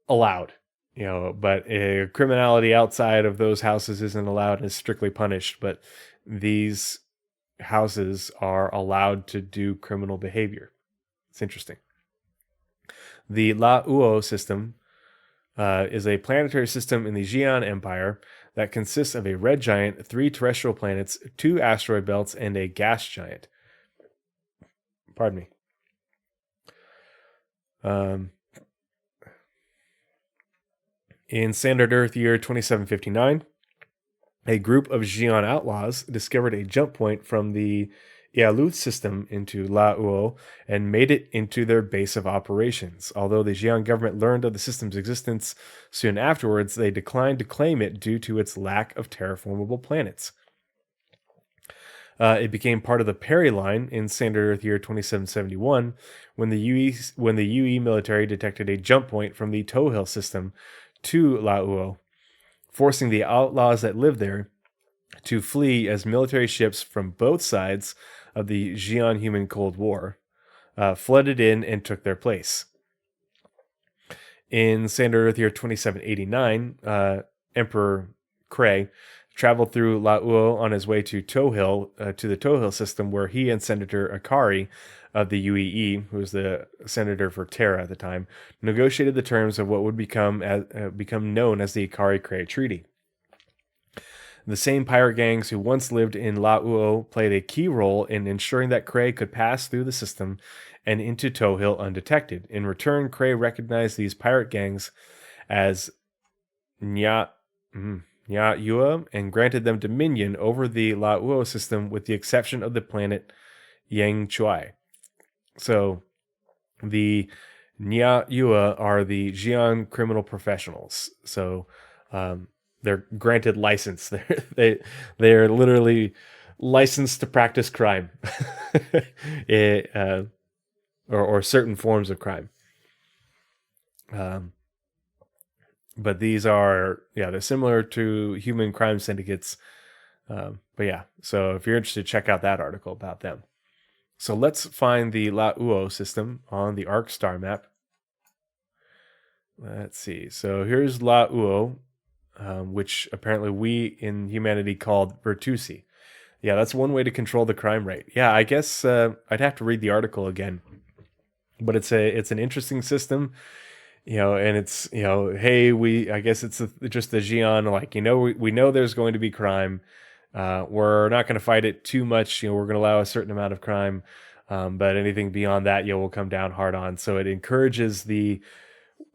allowed, but criminality outside of those houses isn't allowed and is strictly punished. But these houses are allowed to do criminal behavior. It's interesting. The La Uo system is a planetary system in the Xi'an Empire that consists of a red giant, 3 terrestrial planets, 2 asteroid belts, and a gas giant. Pardon me. In Standard Earth year 2759, a group of Xi'an outlaws discovered a jump point from the Ialuth system into La Uo and made it into their base of operations. Although the Xi'an government learned of the system's existence soon afterwards, they declined to claim it due to its lack of terraformable planets. It became part of the Perry Line in Standard Earth year 2771 when the UE military detected a jump point from the Tohill system to La Uo, forcing the outlaws that lived there to flee as military ships from both sides of the Xi'an Human Cold War flooded in and took their place. In Standard Earth year 2789, Emperor Krei traveled through La Uo on his way to Tohill, to the Tohill system, where he and Senator Akari of the UEE, who was the senator for Terra at the time, negotiated the terms of what would become known as the Akari-Krei Treaty. The same pirate gangs who once lived in La Uo played a key role in ensuring that Krei could pass through the system and into Tohill undetected. In return, Krei recognized these pirate gangs as Nya Yua and granted them dominion over the La Uo system with the exception of the planet Yang Chuai. So the Nya Yua are the Xi'an criminal professionals. So they're granted license. They're literally licensed to practice crime, it, or certain forms of crime. But these are, they're similar to human crime syndicates. But yeah, so if you're interested, check out that article about them. So let's find the La'uo system on the Ark Starmap. Let's see. So here's La'uo, which apparently we in humanity called Virtusi. Yeah, that's one way to control the crime rate. Yeah, I guess I'd have to read the article again, but it's an interesting system, and it's hey, I guess it's just the Xi'an, like we know there's going to be crime. We're not going to fight it too much. We're going to allow a certain amount of crime, but anything beyond that, we'll come down hard on. So it encourages the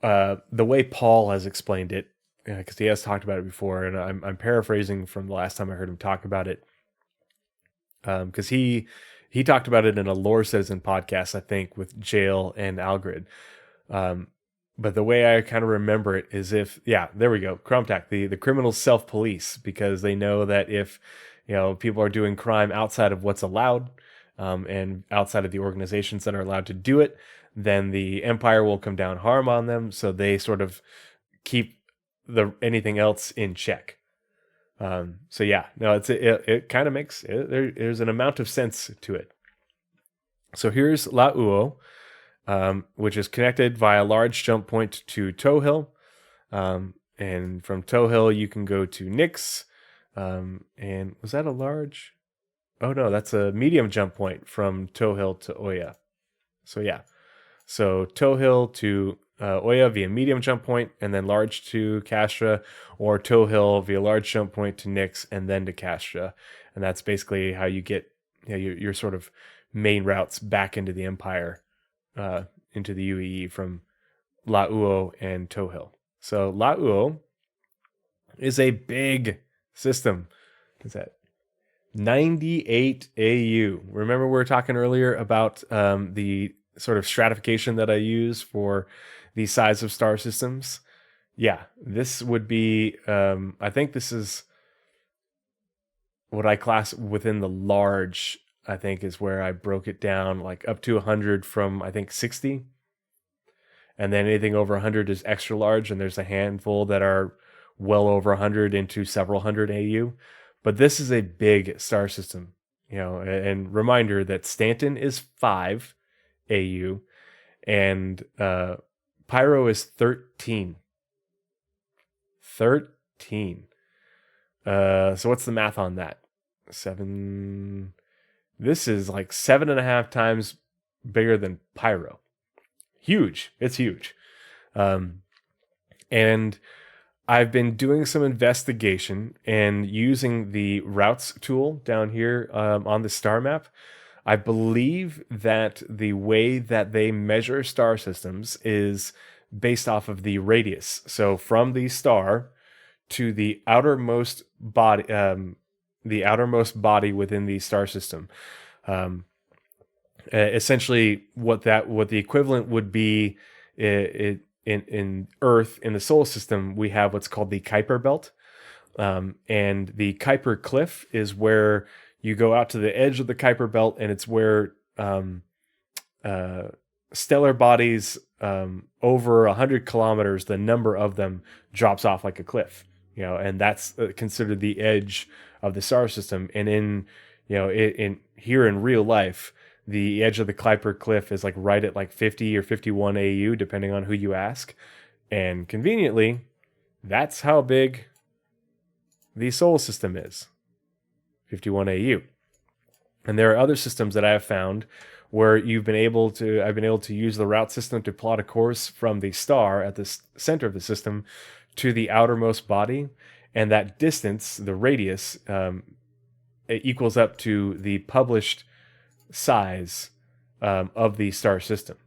way Paul has explained it, because he has talked about it before, and I'm paraphrasing from the last time I heard him talk about it. Because he talked about it in a Lore Citizen podcast, I think, with Jail and Algrid. But the way I kind of remember it is there we go, Kromtak, the criminals self-police, because they know that if people are doing crime outside of what's allowed, and outside of the organizations that are allowed to do it, then the Empire will come down hard on them. So they sort of keep anything else in check. It kind of makes there's an amount of sense to it. So here's La'uo, which is connected via large jump point to Tohill, and from Tohill you can go to Nyx, and was that a large? Oh no, that's a medium jump point from Tohill to Oya. So Tohill to Oya via medium jump point, and then large to Castra, or Tohill via large jump point to Nyx, and then to Castra. And that's basically how you get your sort of main routes back into the Empire, into the UEE from La'uo and Tohill. So La'uo is a big system. What's that? 98 AU. Remember we were talking earlier about the sort of stratification that I use for the size of star systems? Yeah, this would be, I think this is what I class within the large, I think is where I broke it down, like up to 100 from, I think, 60. And then anything over 100 is extra large, and there's a handful that are well over 100 into several hundred AU. But this is a big star system, and reminder that Stanton is 5 AU, and Pyro is 13. 13. So what's the math on that? 7. This is like 7.5 times bigger than Pyro. Huge. It's huge. And I've been doing some investigation and using the routes tool down here on the star map. I believe that the way that they measure star systems is based off of the radius. So from the star to the outermost body, within the star system. Essentially, what the equivalent would be in Earth, in the solar system, we have what's called the Kuiper belt, and the Kuiper cliff is where you go out to the edge of the Kuiper belt, and it's where stellar bodies over 100 kilometers, the number of them drops off like a cliff, and that's considered the edge of the star system. And in here in real life, the edge of the Kuiper cliff is like right at like 50 or 51 AU, depending on who you ask. And conveniently, that's how big the solar system is. 51 AU. And there are other systems that I have found where I've been able to use the route system to plot a course from the star at the center of the system to the outermost body, and that distance, the radius, it equals up to the published size of the star system.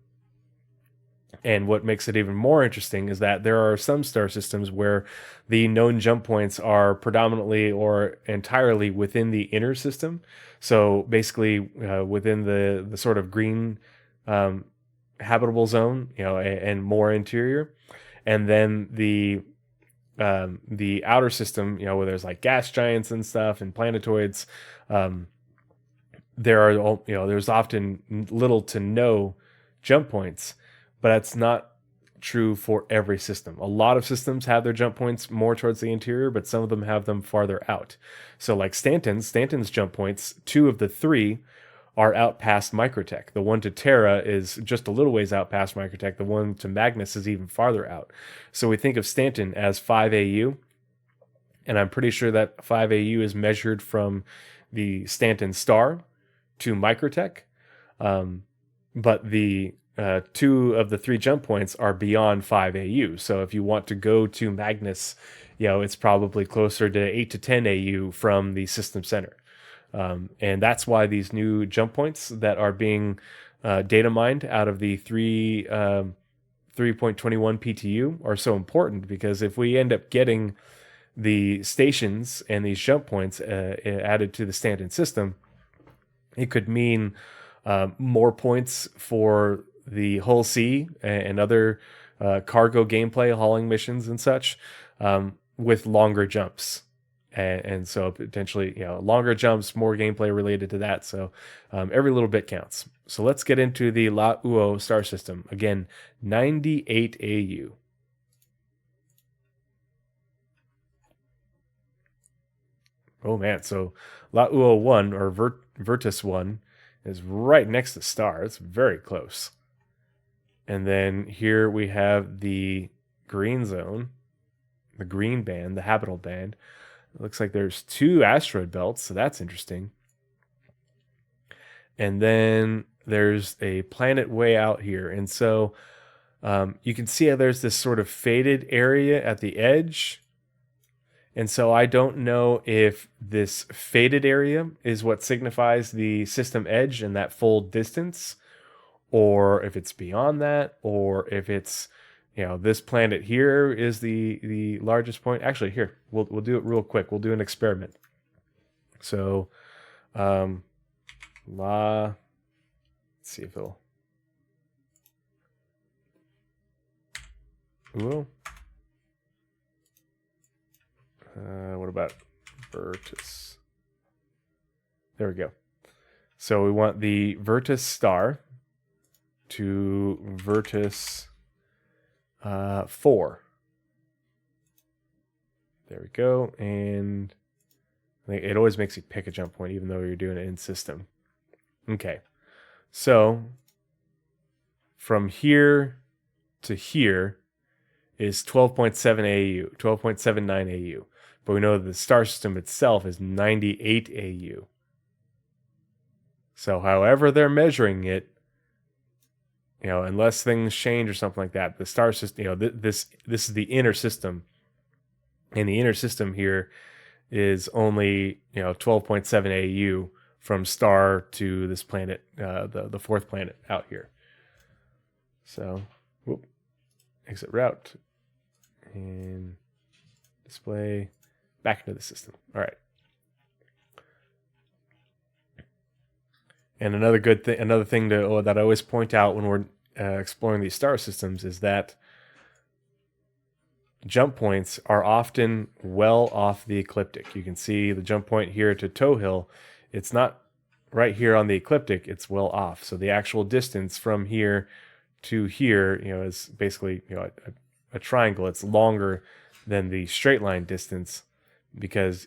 And what makes it even more interesting is that there are some star systems where the known jump points are predominantly or entirely within the inner system. So basically within the sort of green habitable zone, and more interior. And then the the outer system, where there's like gas giants and stuff and planetoids, um, there's often little to no jump points, but that's not true for every system. A lot of systems have their jump points more towards the interior, but some of them have them farther out. So like Stanton's jump points, 2 of the 3 are out past Microtech. The one to Terra is just a little ways out past Microtech. The one to Magnus is even farther out. So we think of Stanton as 5 AU, and I'm pretty sure that 5 AU is measured from the Stanton star to Microtech. But the 2 of the 3 jump points are beyond 5 AU. So if you want to go to Magnus, it's probably closer to 8 to 10 AU from the system center. And that's why these new jump points that are being data mined out of the 3.21 PTU are so important, because if we end up getting the stations and these jump points added to the Stanton system, it could mean more points for the Hull C and other cargo gameplay, hauling missions and such, with longer jumps. And so potentially, longer jumps, more gameplay related to that. So every little bit counts. So let's get into the La Uo star system. Again, 98 AU. Oh man, so La Uo 1, or Virtus 1, is right next to star. It's very close. And then here we have the green zone, the green band, the habitable band. It looks like there's 2 asteroid belts, so that's interesting. And then there's a planet way out here. And so you can see how there's this sort of faded area at the edge. And so I don't know if this faded area is what signifies the system edge and that full distance, or if it's beyond that, or if it's, this planet here is the largest point. Actually, here, we'll do it real quick. We'll do an experiment. So, let's see if it'll. Ooh. What about Virtus? There we go. So we want the Virtus star to Virtus 4. There we go. And I think it always makes you pick a jump point, even though you're doing it in system. Okay. So from here to here is 12.7 AU, 12.79 AU. But we know that the star system itself is 98 AU. So however they're measuring it, unless things change or something like that, the star system, this is the inner system. And the inner system here is only, 12.7 AU from star to this planet, the 4th planet out here. So, exit route and display back into the system. All right. And another thing that I always point out when we're exploring these star systems is that jump points are often well off the ecliptic. You can see the jump point here to Towhill. It's not right here on the ecliptic. It's well off. So the actual distance from here to here, is basically a triangle. It's longer than the straight line distance because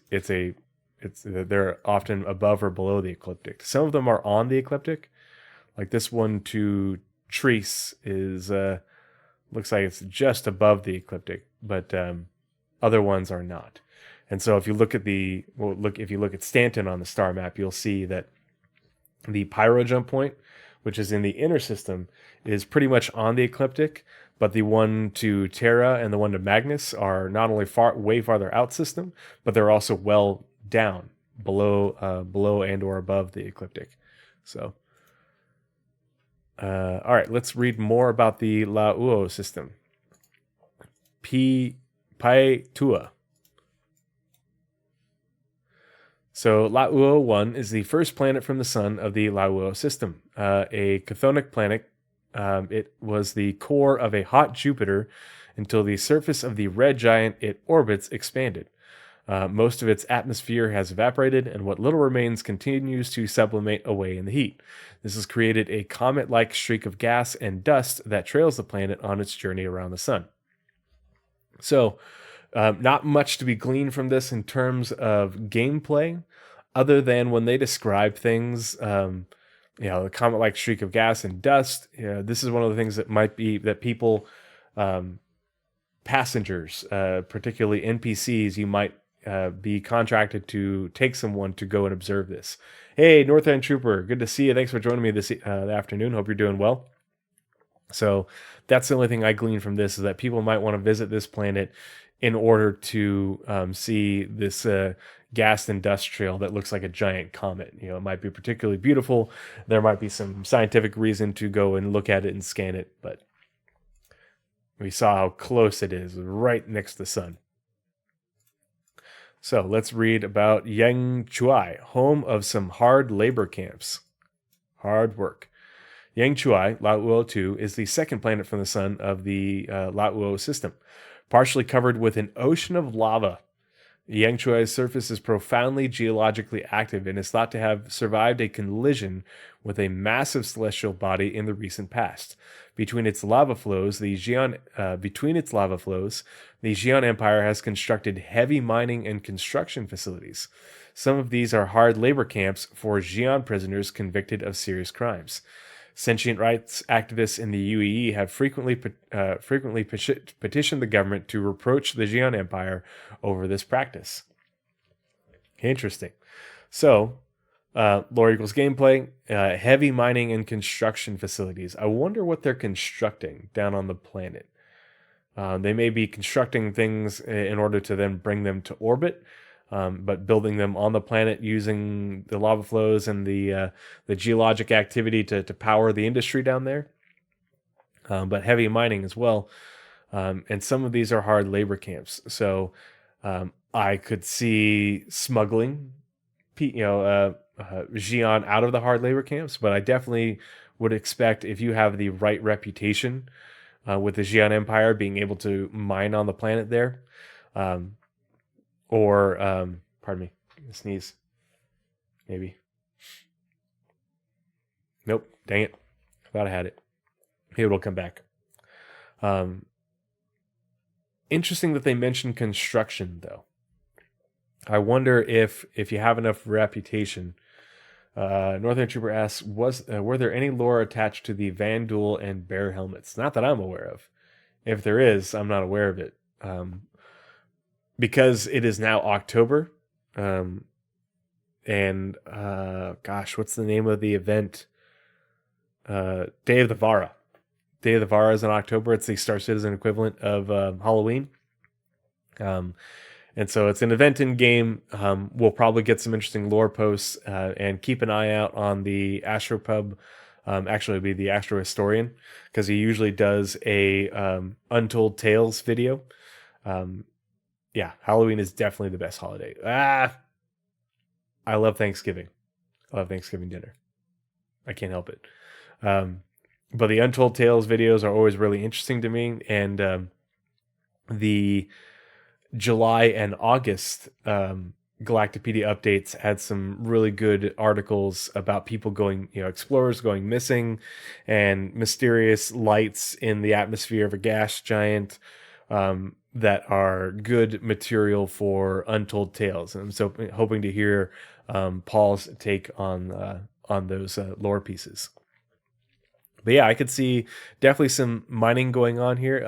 they're often above or below the ecliptic. Some of them are on the ecliptic, like this one to Treese is looks like it's just above the ecliptic, but other ones are not. And so if you look at if you look at Stanton on the star map, you'll see that the Pyro jump point, which is in the inner system, is pretty much on the ecliptic, but the one to Terra and the one to Magnus are not only way farther out system, but they're also well down below and or above the ecliptic. So, all right, let's read more about the La Uo system. Pai-Tua. So La Uo 1 is the first planet from the sun of the La Uo system, a chthonic planet. It was the core of a hot Jupiter until the surface of the red giant it orbits expanded. Most of its atmosphere has evaporated, and what little remains continues to sublimate away in the heat. This has created a comet-like streak of gas and dust that trails the planet on its journey around the sun. So, not much to be gleaned from this in terms of gameplay, other than when they describe things, the comet-like streak of gas and dust. This is one of the things that might be that people, passengers, particularly NPCs, you might be contracted to take someone to go and observe this. Hey, North End Trooper, good to see you. Thanks for joining me this afternoon. Hope you're doing well. So that's the only thing I glean from this, is that people might want to visit this planet in order to see this gas and dust trail that looks like a giant comet. It might be particularly beautiful. There might be some scientific reason to go and look at it and scan it, but we saw how close it is, right next to the sun. So let's read about Yang Chuai, home of some hard labor camps. Hard work. Yang Chuai, Lauo 2, is the second planet from the sun of the Lauo system, partially covered with an ocean of lava. Yang Chuai's surface is profoundly geologically active and is thought to have survived a collision with a massive celestial body in the recent past. Between its lava flows, the Xi'an Empire has constructed heavy mining and construction facilities. Some of these are hard labor camps for Xi'an prisoners convicted of serious crimes. Sentient rights activists in the UAE have frequently petitioned the government to reproach the Xi'an Empire over this practice. Interesting. So, lore equals gameplay, heavy mining and construction facilities. I wonder what they're constructing down on the planet. They may be constructing things in order to then bring them to orbit, but building them on the planet using the lava flows and the geologic activity to power the industry down there, but heavy mining as well. And some of these are hard labor camps. So I could see smuggling, Xi'an out of the hard labor camps, but I definitely would expect, if you have the right reputation with the Xi'an Empire, being able to mine on the planet there. Pardon me, sneeze. Maybe. Nope, dang it. Thought I had it. Maybe it'll come back. Interesting that they mentioned construction, though. I wonder if you have enough reputation. Northern Trooper asks, were there any lore attached to the Vandal and Bear helmets? Not that I'm aware of. If there is, I'm not aware of it. Because it is now October, what's the name of the event? Day of the Vara. Day of the Vara is in October. It's the Star Citizen equivalent of Halloween. And so it's an event in game. We'll probably get some interesting lore posts, and keep an eye out on the Astropub. Actually, it'd be the Astro Historian, because he usually does a Untold Tales video. Halloween is definitely the best holiday. I love Thanksgiving. I love Thanksgiving dinner. I can't help it. But the Untold Tales videos are always really interesting to me. And the July and August Galactapedia updates had some really good articles about people going, explorers going missing, and mysterious lights in the atmosphere of a gas giant. That are good material for Untold Tales. And I'm so hoping to hear Paul's take on those lore pieces. But yeah, I could see definitely some mining going on here.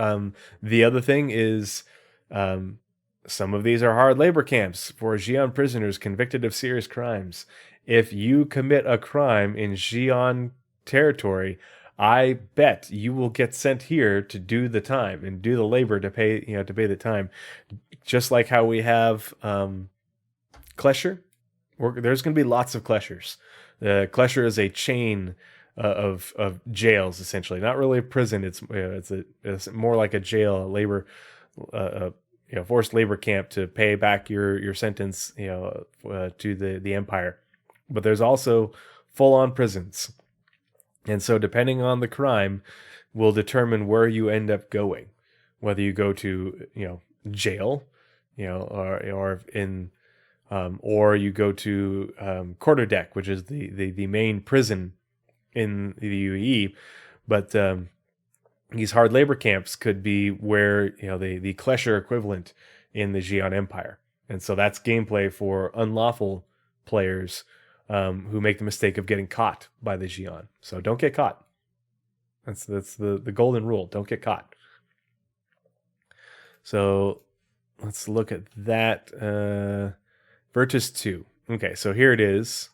The other thing is some of these are hard labor camps for Xi'an prisoners convicted of serious crimes. If you commit a crime in Xi'an territory, I bet you will get sent here to do the time and do the labor to pay the time. Just like how we have Klesher. There's going to be lots of Kleshers. Klesher is a chain of jails, essentially. Not really a prison. It's more like a jail, a labor, forced labor camp to pay back your sentence, to the empire. But there's also full-on prisons. And so depending on the crime will determine where you end up going, whether you go to jail, or you go to quarterdeck, which is the main prison in the UAE. But these hard labor camps could be where the Klesher equivalent in the Xi'an Empire, and so that's gameplay for unlawful players who make the mistake of getting caught by the Xi'an. So don't get caught. That's the golden rule. Don't get caught. So let's look at that. Virtus 2. Okay, so here it is.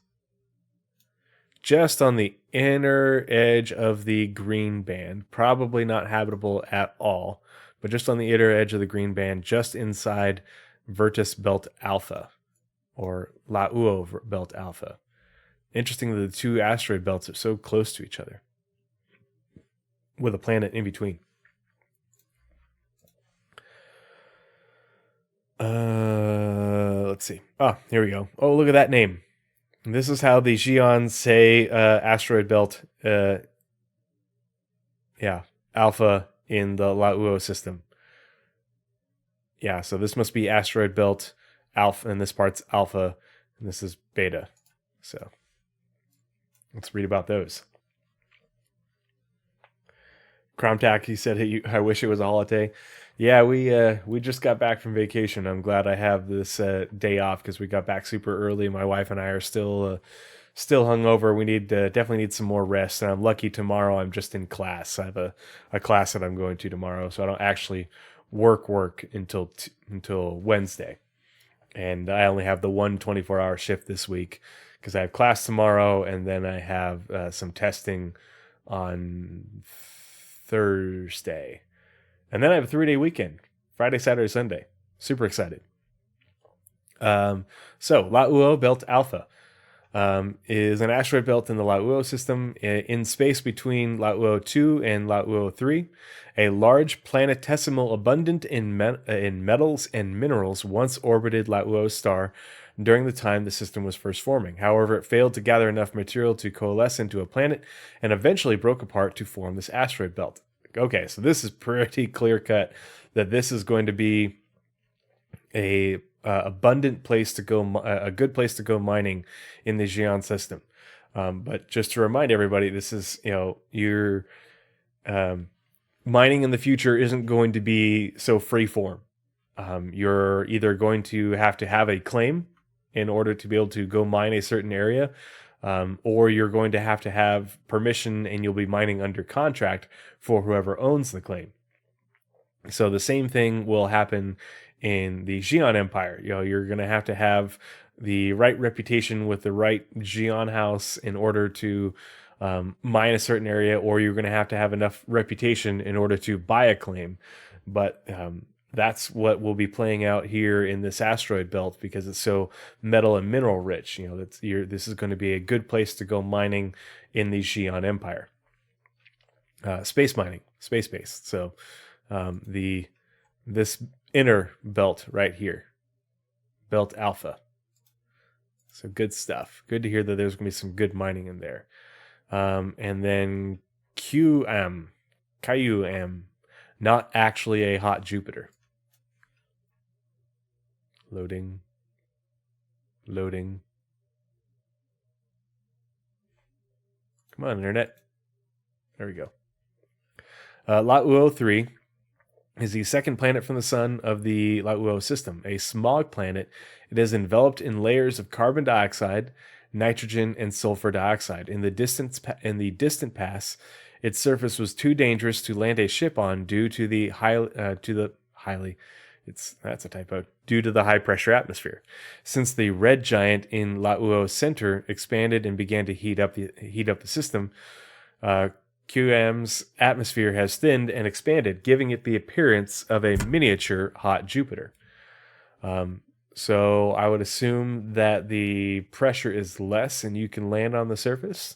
Just on the inner edge of the green band. Probably not habitable at all, but just on the inner edge of the green band, just inside Virtus Belt Alpha, or Lauo Belt Alpha. Interesting that the two asteroid belts are so close to each other, with a planet in between. Let's see. Oh, here we go. Oh, look at that name. This is how the Xi'an say asteroid belt. Alpha in the Lauo system. Yeah, so this must be asteroid belt Alpha, and this part's Alpha, and this is Beta. So let's read about those. Cromtac, he said, hey, I wish it was a holiday. Yeah, we just got back from vacation. I'm glad I have this day off because we got back super early. My wife and I are still hungover. We definitely need some more rest. And I'm lucky tomorrow I'm just in class. I have a class that I'm going to tomorrow, so I don't actually work until Wednesday. And I only have the 24-hour shift this week because I have class tomorrow, and then I have some testing on Thursday. And then I have a 3-day weekend, Friday, Saturday, Sunday. Super excited. So Lauo Belt Alpha is an asteroid belt in the Lauo system in space between Lauo 2 and Lauo 3. A large planetesimal abundant in metals and minerals once orbited Lauo's star during the time the system was first forming. However, it failed to gather enough material to coalesce into a planet and eventually broke apart to form this asteroid belt. Okay, so this is pretty clear cut that this is going to be a abundant place to go, a good place to go mining in the Xi'an system. But just to remind everybody, this is your mining in the future isn't going to be so freeform. You're either going to have a claim in order to be able to go mine a certain area, or you're going to have permission, and you'll be mining under contract for whoever owns the claim. So the same thing will happen in the Xi'an Empire. You're going to have the right reputation with the right Xi'an house in order to mine a certain area, or you're going to have enough reputation in order to buy a claim. But that's what will be playing out here in this asteroid belt because it's so metal and mineral rich. This is going to be a good place to go mining in the Xi'an Empire. Space mining, space-based. So this inner belt right here, Belt Alpha. So good stuff. Good to hear that there's going to be some good mining in there. And then QM, not actually a hot Jupiter. Loading. Come on, internet. There we go. Lauo 3 is the second planet from the sun of the Lauo system, a smog planet. It is enveloped in layers of carbon dioxide, nitrogen, and sulfur dioxide. In the distant past, its surface was too dangerous to land a ship on due to the due to the high pressure atmosphere. Since the red giant in Lauo's center expanded and began to heat up the system, QM's atmosphere has thinned and expanded, giving it the appearance of a miniature hot Jupiter. So I would assume that the pressure is less and you can land on the surface.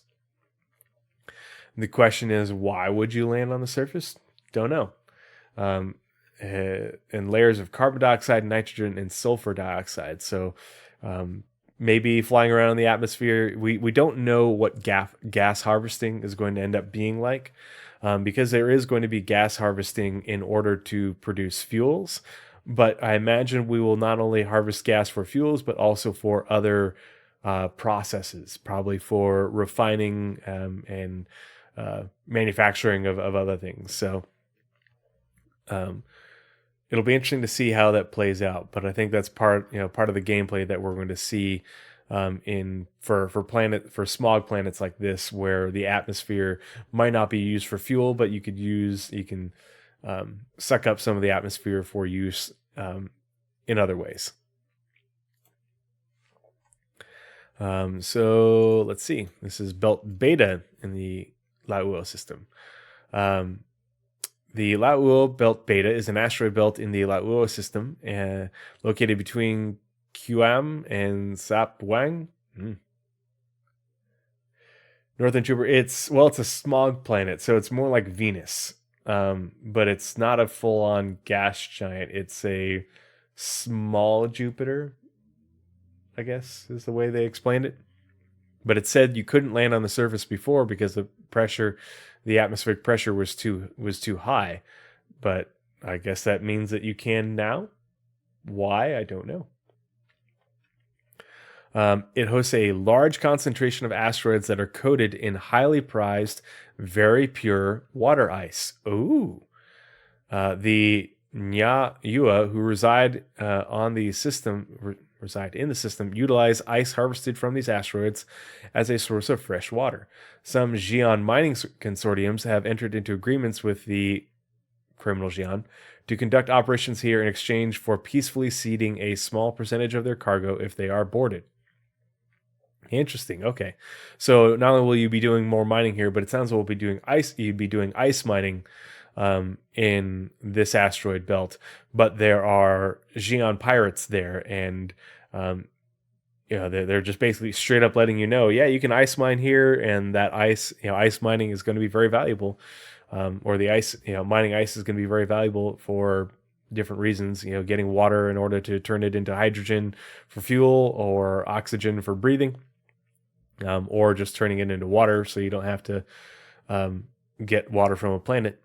The question is, why would you land on the surface? Don't know. And layers of carbon dioxide, nitrogen, and sulfur dioxide. So maybe flying around in the atmosphere. We don't know what gas harvesting is going to end up being like. because there is going to be gas harvesting in order to produce fuels. But I imagine we will not only harvest gas for fuels, but also for other processes, probably for refining and manufacturing of other things. So it'll be interesting to see how that plays out. But I think that's part of the gameplay that we're going to see in for smog planets like this, where the atmosphere might not be used for fuel, but you can suck up some of the atmosphere for use in other ways. So let's see. This is Belt Beta in the Lauo system. The Lauo Belt Beta is an asteroid belt in the Lauo system, located between Guam and Sapwang. Northern Jupiter. It's a smog planet, so it's more like Venus, but it's not a full-on gas giant. It's a small Jupiter, I guess, is the way they explained it. But it said you couldn't land on the surface before because the atmospheric pressure was too high. But I guess that means that you can now. Why? I don't know. It hosts a large concentration of asteroids that are coated in highly prized, very pure water ice. Ooh. The Nya-Yua who reside in the system utilize ice harvested from these asteroids as a source of fresh water. Some Xi'an mining consortiums have entered into agreements with the criminal Xi'an to conduct operations here in exchange for peacefully ceding a small percentage of their cargo if they are boarded. Interesting. Okay, so not only will you be doing more mining here, but it sounds like we'll be doing ice. You'd be doing ice mining in this asteroid belt, but there are Xi'an pirates there, and they're just basically straight up letting you know, yeah, you can ice mine here, and that ice mining is going to be very valuable, or the ice, mining ice is going to be very valuable for different reasons, getting water in order to turn it into hydrogen for fuel or oxygen for breathing, or just turning it into water so you don't have to get water from a planet.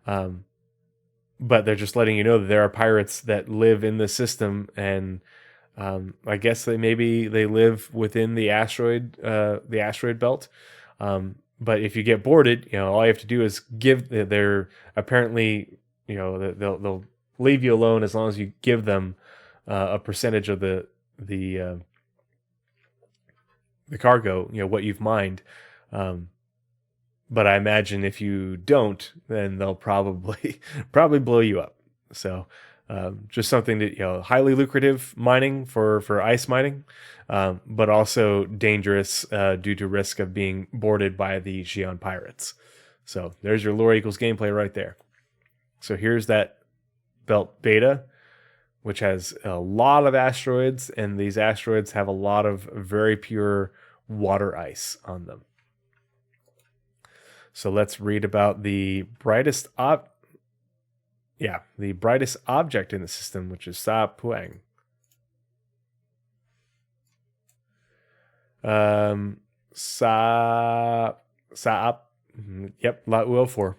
But they're just letting you know that there are pirates that live in the system, and I guess they live within the asteroid belt. But if you get boarded, all you have to do is they're apparently, they'll leave you alone as long as you give them a percentage of the cargo, what you've mined. But I imagine if you don't, then they'll probably blow you up. So just something that, highly lucrative mining for ice mining, but also dangerous due to risk of being boarded by the Xi'an pirates. So there's your lore equals gameplay right there. So here's that belt beta, which has a lot of asteroids, and these asteroids have a lot of very pure water ice on them. So let's read about the brightest object in the system, which is Sa Puang. Lauo 4.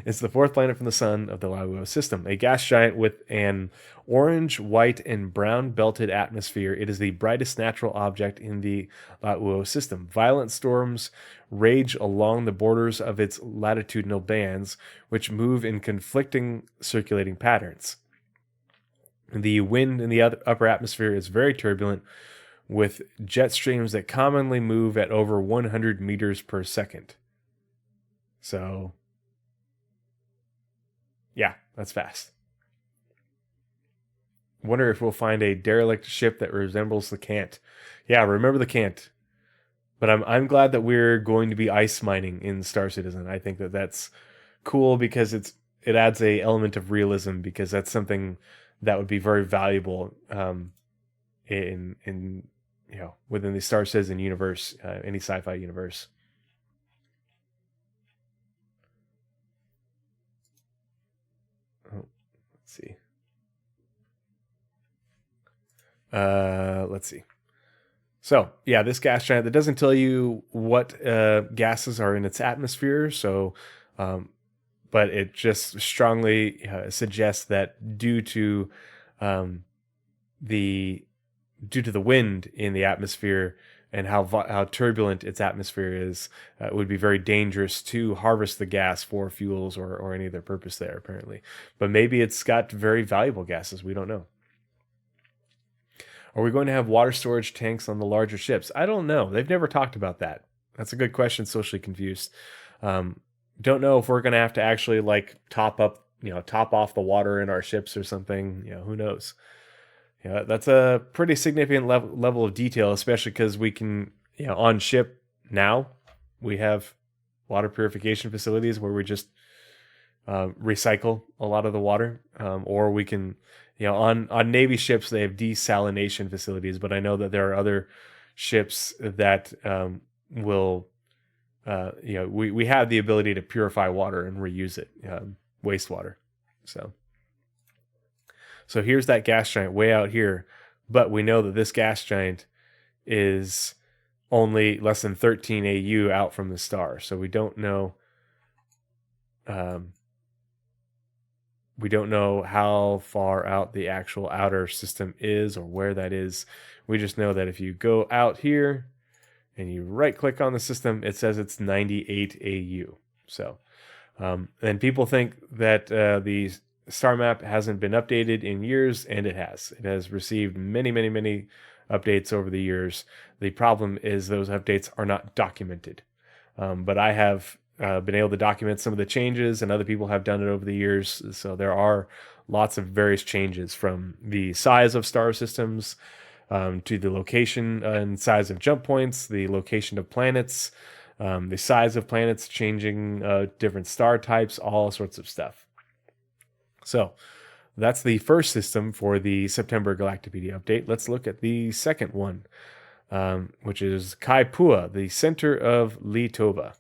It's the fourth planet from the sun of the Lauo system, a gas giant with an orange, white, and brown belted atmosphere. It is the brightest natural object in the Lauo system. Violent storms rage along the borders of its latitudinal bands, which move in conflicting circulating patterns. The wind in the upper atmosphere is very turbulent, with jet streams that commonly move at over 100 meters per second. So, yeah, that's fast. Wonder if we'll find a derelict ship that resembles the Kant. Yeah, remember the Kant. But I'm glad that we're going to be ice mining in Star Citizen. I think that's cool because it adds a element of realism, because that's something that would be very valuable in within the Star Citizen universe, any sci-fi universe. Let's see. So, yeah, this gas giant that doesn't tell you what gases are in its atmosphere. So, But it just strongly suggests that um, the due to the wind in the atmosphere and how turbulent its atmosphere is, it would be very dangerous to harvest the gas for fuels or any other purpose there, apparently. But maybe it's got very valuable gases. We don't know. Are we going to have water storage tanks on the larger ships? I don't know. They've never talked about that. That's a good question. Socially confused. Um, don't know if we're going to have to actually like top off the water in our ships or something. Who knows? Yeah, that's a pretty significant level of detail, especially because we can, on ship now, we have water purification facilities where we just recycle a lot of the water, or we can, on Navy ships they have desalination facilities, but I know that there are other ships that will, we have the ability to purify water and reuse it, wastewater, So here's that gas giant way out here, but we know that this gas giant is only less than 13 AU out from the star. So we don't know how far out the actual outer system is or where that is. We just know that if you go out here and you right click on the system, it says it's 98 AU. So and people think that the Starmap hasn't been updated in years, and it has. It has received many, many, many updates over the years. The problem is those updates are not documented. But I have been able to document some of the changes, and other people have done it over the years. So there are lots of various changes, from the size of star systems to the location and size of jump points, the location of planets, the size of planets changing, different star types, all sorts of stuff. So that's the first system for the September Galactapedia update. Let's look at the second one, which is Kaipua, the center of Litova.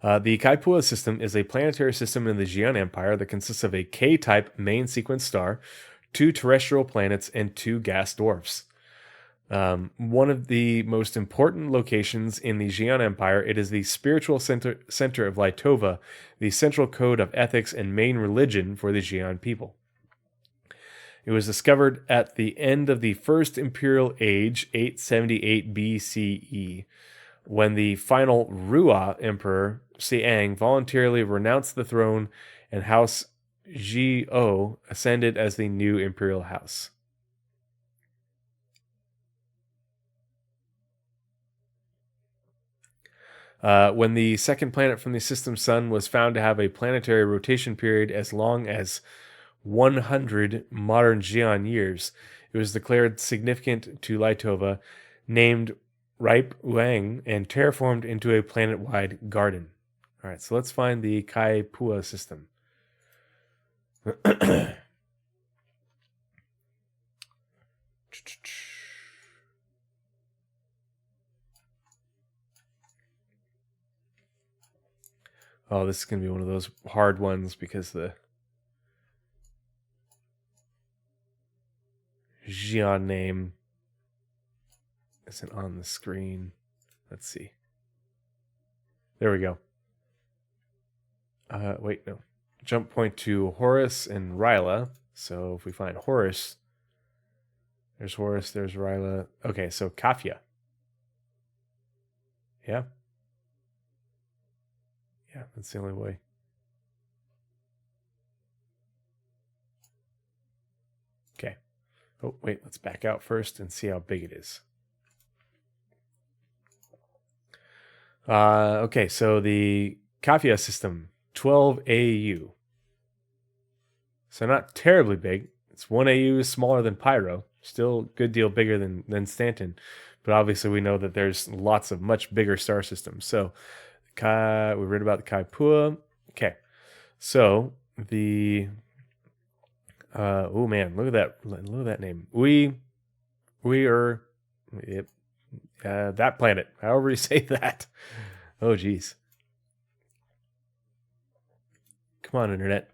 The Kaipua system is a planetary system in the Xi'an Empire that consists of a K-type main sequence star, 2 terrestrial planets, and 2 gas dwarfs. One of the most important locations in the Xi'an Empire, it is the spiritual center of Litova, the central code of ethics and main religion for the Xi'an people. It was discovered at the end of the First Imperial Age, 878 BCE, when the final Rua Emperor, Siang, voluntarily renounced the throne and House Zhou ascended as the new imperial house. When the second planet from the system sun was found to have a planetary rotation period as long as 100 modern Xi'an years, it was declared significant to Litova, named Ripe Uang, and terraformed into a planet-wide garden. All right, so let's find the Kaipua system. Oh, this is going to be one of those hard ones because the Xi'an name isn't on the screen. Let's see. There we go. Wait, no. Jump point to Horus and Ryla. So if we find Horus, there's Horus, there's Ryla. Okay, so Kafia. Yeah. Yeah, that's the only way. Okay. Oh, wait, let's back out first and see how big it is. Okay, so the Kafia system, 12 AU. So not terribly big. It's 1 AU smaller than Pyro. Still a good deal bigger than Stanton. But obviously we know that there's lots of much bigger star systems. So we read about the Kaipua. Okay. So the oh man, look at that name. That planet. However you say that. Oh geez. Come on, internet.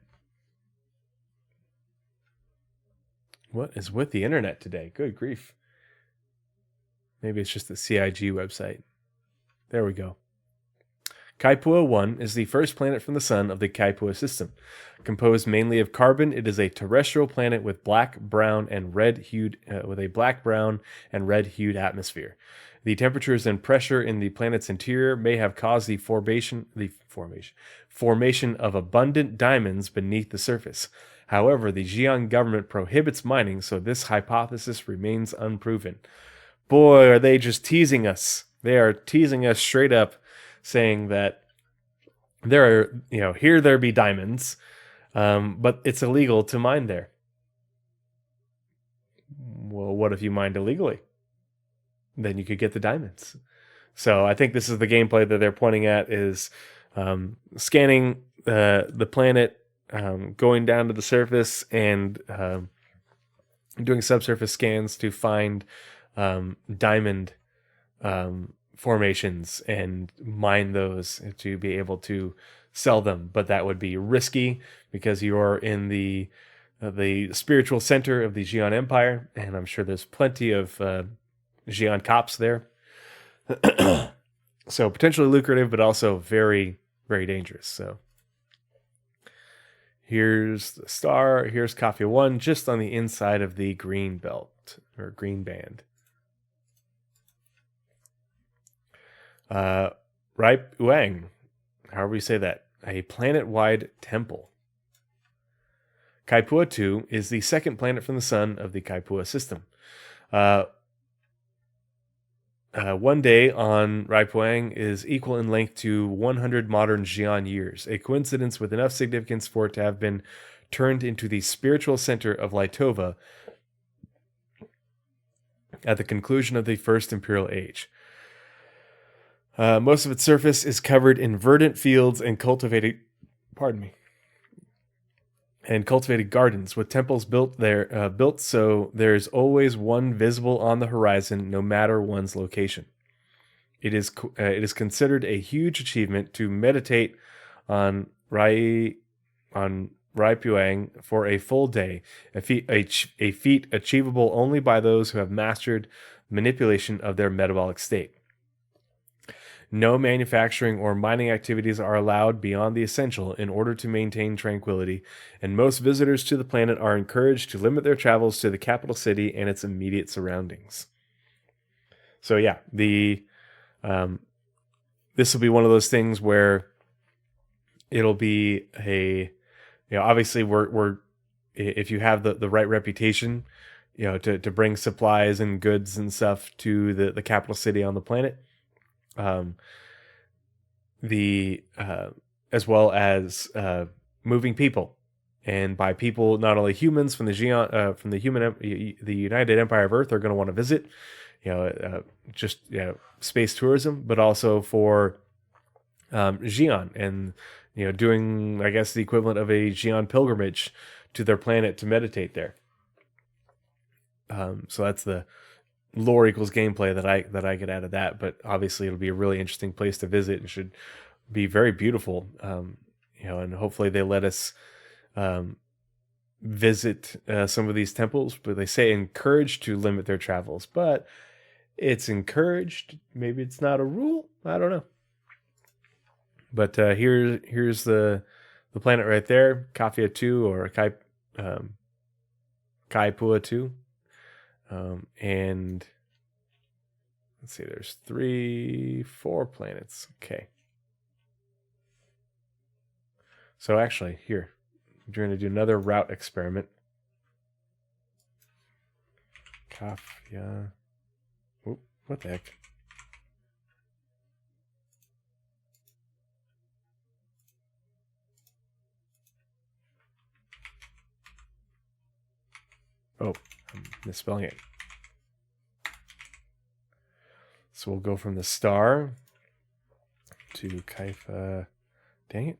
What is with the internet today? Good grief. Maybe it's just the CIG website. There we go. Kaipua 1 is the first planet from the sun of the Kaipua system. Composed mainly of carbon, it is a terrestrial planet with black, brown, and red-hued atmosphere. The temperatures and pressure in the planet's interior may have caused the formation of abundant diamonds beneath the surface. However, the Xi'an government prohibits mining, so this hypothesis remains unproven. Boy, are they just teasing us. They are teasing us straight up, saying that here there be diamonds, but it's illegal to mine there. Well, what if you mined illegally? Then you could get the diamonds. So I think this is the gameplay that they're pointing at, is scanning the planet, going down to the surface, and doing subsurface scans to find diamond formations and mine those to be able to sell them. But that would be risky because you're in the spiritual center of the Xi'an Empire, and I'm sure there's plenty of Xi'an cops there. So potentially lucrative, but also very, very dangerous. So here's the star. Here's Kafia 1, just on the inside of the green belt, or green band. Ripe Uang, however you say that, a planet-wide temple. Kaipua 2 is the second planet from the sun of the Kaipua system. One day on Ripe Uang is equal in length to 100 modern Xi'an years, a coincidence with enough significance for it to have been turned into the spiritual center of Litova at the conclusion of the First Imperial Age. Most of its surface is covered in verdant fields and cultivated gardens, with temples built so there's always one visible on the horizon, no matter one's location. It is considered a huge achievement to meditate on Raipuang for a full day, a feat achievable only by those who have mastered manipulation of their metabolic state. No manufacturing or mining activities are allowed beyond the essential in order to maintain tranquility, and most visitors to the planet are encouraged to limit their travels to the capital city and its immediate surroundings. So yeah, this will be one of those things where it'll be obviously we're if you have the right reputation, to bring supplies and goods and stuff to the capital city on the planet. As well as moving people, and by people, not only humans from the the United Empire of Earth are going to want to visit, space tourism, but also for Xi'an, and doing, I guess, the equivalent of a Xi'an pilgrimage to their planet to meditate there. So that's the lore equals gameplay that I get out of that. But obviously it'll be a really interesting place to visit, and should be very beautiful. And hopefully they let us visit some of these temples, but they say encouraged to limit their travels, but it's encouraged. Maybe it's not a rule. I don't know. But here's the planet right there, Kafia 2, or Kaipua 2. And let's see, there's 4 planets. Okay. So actually, here, we're going to do another route experiment. Kafia. Oop, what the heck? Oh, I'm misspelling it. So we'll go from the star to Kaifa. Dang it.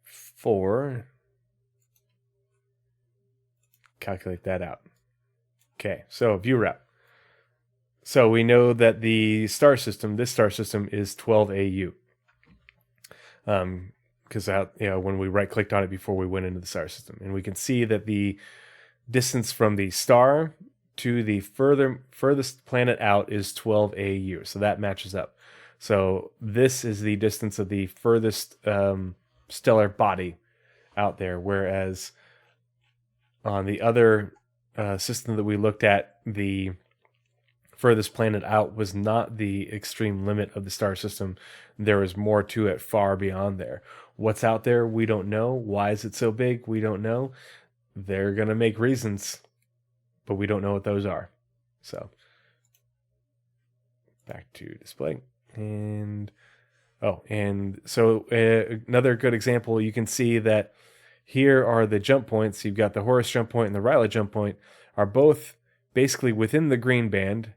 4. Calculate that out. Okay, so view route. So we know that this star system is 12 AU. Because when we right-clicked on it before we went into the star system, and we can see that the distance from the star to the furthest planet out is 12 AU. So that matches up. So this is the distance of the furthest stellar body out there, whereas on the other system that we looked at, the furthest planet out was not the extreme limit of the star system. There was more to it far beyond there. What's out there, we don't know. Why is it so big? We don't know. They're going to make reasons, but we don't know what those are. So back to display. And so another good example, you can see that here are the jump points. You've got the Horus jump point and the Rayleigh jump point are both basically within the green band.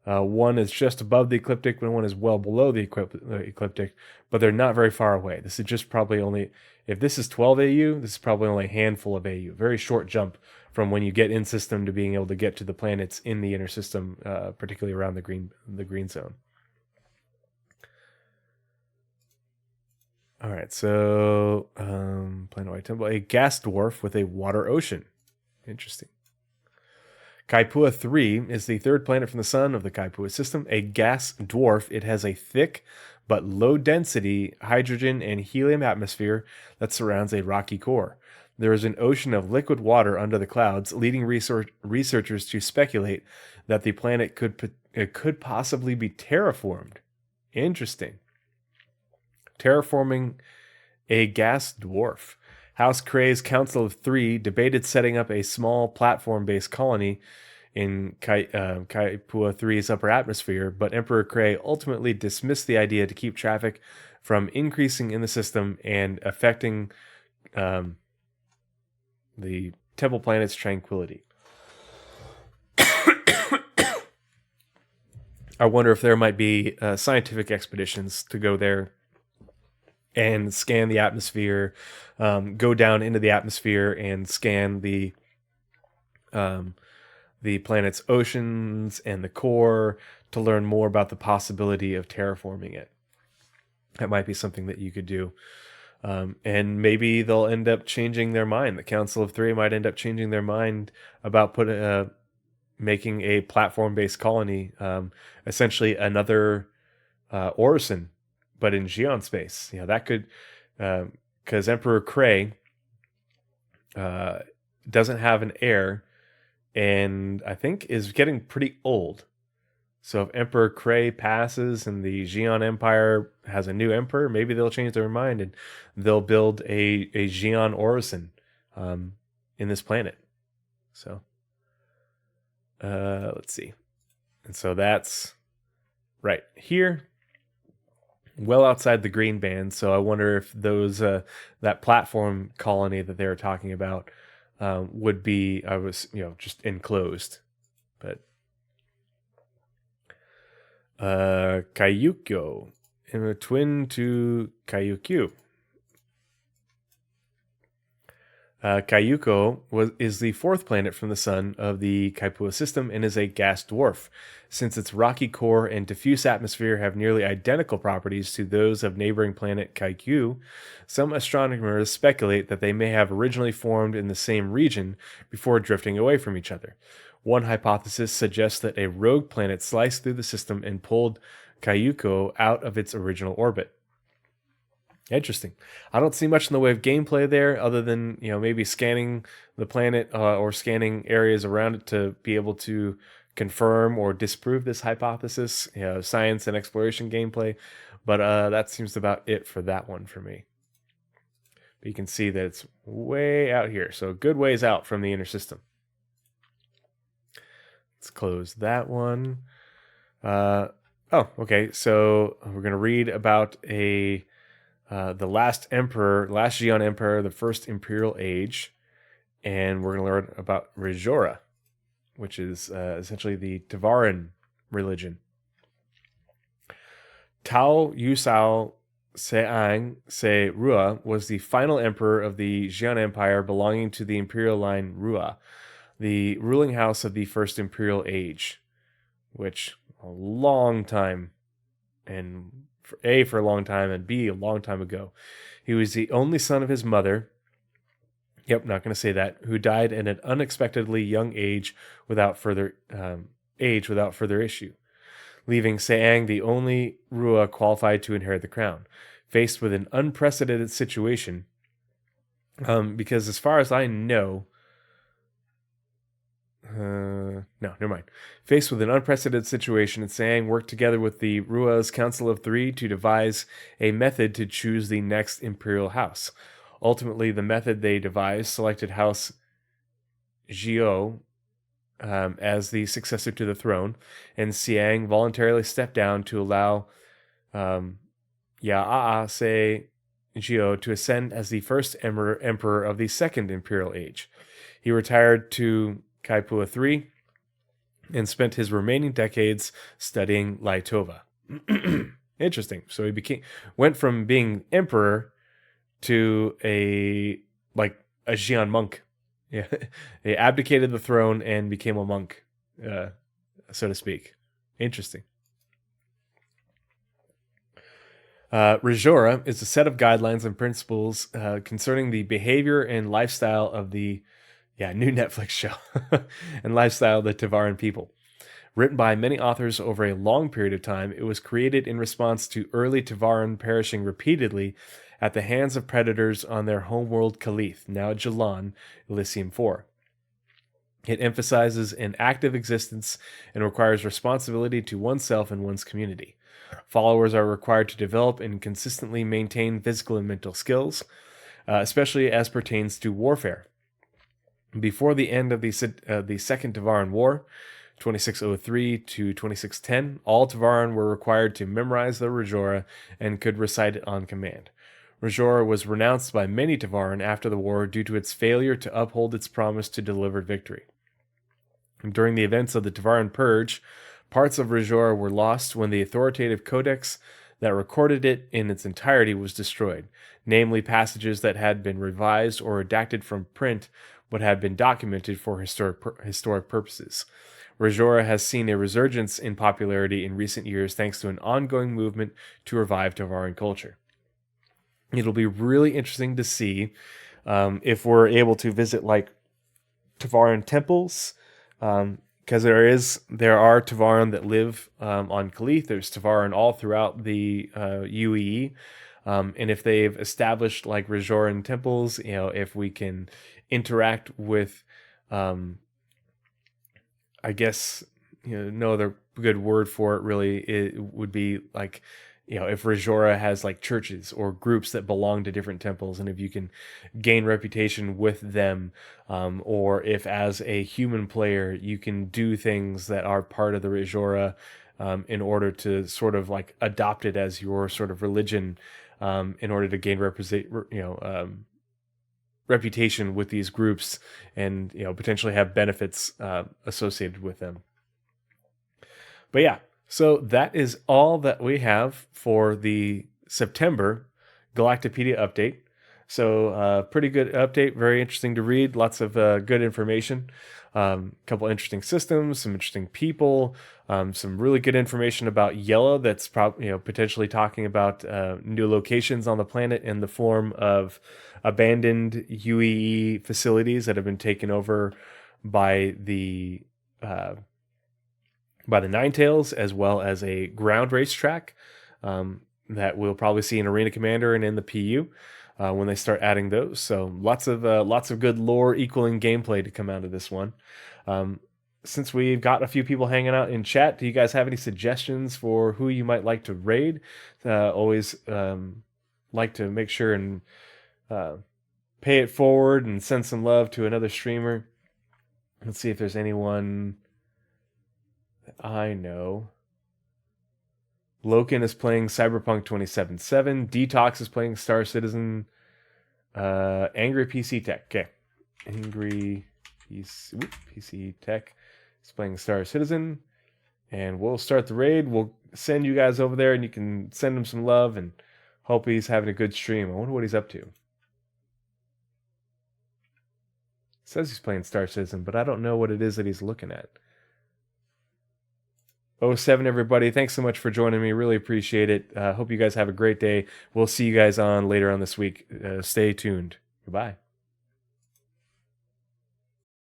One is just above the ecliptic, and one is well below the ecliptic, but they're not very far away. This is just probably only, if this is 12 AU, this is probably only a handful of AU. Very short jump from when you get in system to being able to get to the planets in the inner system, particularly around the green zone. All right, so planet White Temple, a gas dwarf with a water ocean. Interesting. Kaipua 3 is the third planet from the sun of the Kaipua system, a gas dwarf. It has a thick but low-density hydrogen and helium atmosphere that surrounds a rocky core. There is an ocean of liquid water under the clouds, leading researchers to speculate that the planet could possibly be terraformed. Interesting. Terraforming a gas dwarf. House Kray's Council of Three debated setting up a small platform-based colony in Kaipua 3's upper atmosphere, but Emperor Kray ultimately dismissed the idea to keep traffic from increasing in the system and affecting the temple planet's tranquility. I wonder if there might be scientific expeditions to go there and scan the atmosphere, go down into the atmosphere and scan the planet's oceans and the core to learn more about the possibility of terraforming it. That might be something that you could do. And maybe they'll end up changing their mind. The Council of Three might end up changing their mind about making a platform-based colony, essentially another Orison, but in Geon space. That could, because Emperor Kray doesn't have an heir, and I think is getting pretty old. So if Emperor Kray passes and the Geon Empire has a new emperor, maybe they'll change their mind and they'll build a Geon Orison in this planet. So let's see. And so that's right here, well outside the green band. So I wonder if those that platform colony that they were talking about would be, just enclosed. But Kayukyo, and a twin to Kayukyu. Kayuko is the fourth planet from the sun of the Kaipua system and is a gas dwarf. Since its rocky core and diffuse atmosphere have nearly identical properties to those of neighboring planet Kaiku, some astronomers speculate that they may have originally formed in the same region before drifting away from each other. One hypothesis suggests that a rogue planet sliced through the system and pulled Kayuko out of its original orbit. Interesting. I don't see much in the way of gameplay there, other than maybe scanning the planet or scanning areas around it to be able to confirm or disprove this hypothesis. Science and exploration gameplay, but that seems about it for that one for me. But you can see that it's way out here, so good ways out from the inner system. Let's close that one. Okay. So we're gonna read about the last Geon emperor, the first imperial age, and we're going to learn about Rajora, which is essentially the Tavaran religion. Tao Yusao Seang Se Rua was the final emperor of the Geon Empire belonging to the imperial line Rua, the ruling house of the first imperial age, which a long time, and for a long time, and B, a long time ago. He was the only son of his mother, Yep, not going to say that. Who died at an unexpectedly young age without further issue, leaving Seang the only Rua qualified to inherit the crown. Faced with an unprecedented situation, because as far as I know, no, never mind. Faced with an unprecedented situation, Seang worked together with the Rua's Council of Three to devise a method to choose the next imperial house. Ultimately, the method they devised selected House Jiao as the successor to the throne, and Siang voluntarily stepped down to allow Yaa Se Jiao to ascend as the first emperor of the Second Imperial Age. He retired to Kaipua III and spent his remaining decades studying Laitova. Interesting. So he went from being emperor to a Xian monk. Yeah, he abdicated the throne and became a monk, so to speak. Interesting. Rajora is a set of guidelines and principles concerning the behavior and lifestyle of the new Netflix show and lifestyle of the Tavaran people. Written by many authors over a long period of time, it was created in response to early Tavaran perishing repeatedly at the hands of predators on their homeworld Kalith, now Jalan, Elysium 4. It emphasizes an active existence and requires responsibility to oneself and one's community. Followers are required to develop and consistently maintain physical and mental skills, especially as pertains to warfare. Before the end of the Second Tavaran War, 2603 to 2610, all Tavaran were required to memorize the Rajora and could recite it on command. Rajora was renounced by many Tavaran after the war due to its failure to uphold its promise to deliver victory. During the events of the Tavaran Purge, parts of Rajora were lost when the authoritative codex that recorded it in its entirety was destroyed, namely passages that had been revised or redacted from print but had been documented for historic purposes. Rajora has seen a resurgence in popularity in recent years thanks to an ongoing movement to revive Tavaran culture. It'll be really interesting to see if we're able to visit Tavaran temples, because there are Tavaran that live on Kalith. There's Tavaran all throughout the UEE, and if they've established Rajoran temples, if we can interact with, I guess no other good word for it really, it would be if Rajora has churches or groups that belong to different temples, and if you can gain reputation with them, or if as a human player you can do things that are part of the Rajora in order to sort of adopt it as your sort of religion, in order to gain reputation with these groups and potentially have benefits associated with them. But yeah. So that is all that we have for the September Galactapedia update. So pretty good update, very interesting to read, lots of good information, couple interesting systems, some interesting people, some really good information about Yellow that's potentially talking about new locations on the planet in the form of abandoned UEE facilities that have been taken over by the Ninetails, as well as a ground racetrack that we'll probably see in Arena Commander and in the PU when they start adding those. So lots of good lore equaling gameplay to come out of this one. Since we've got a few people hanging out in chat, do you guys have any suggestions for who you might like to raid? Always like to make sure and pay it forward and send some love to another streamer. Let's see if there's anyone I know. Loken is playing Cyberpunk 2077. Detox is playing Star Citizen. Angry PC Tech. Okay. Angry PC Tech is playing Star Citizen. And we'll start the raid. We'll send you guys over there and you can send him some love and hope he's having a good stream. I wonder what he's up to. Says he's playing Star Citizen, but I don't know what it is that he's looking at. 07, everybody. Thanks so much for joining me. Really appreciate it. Hope you guys have a great day. We'll see you guys on later on this week. Stay tuned. Goodbye.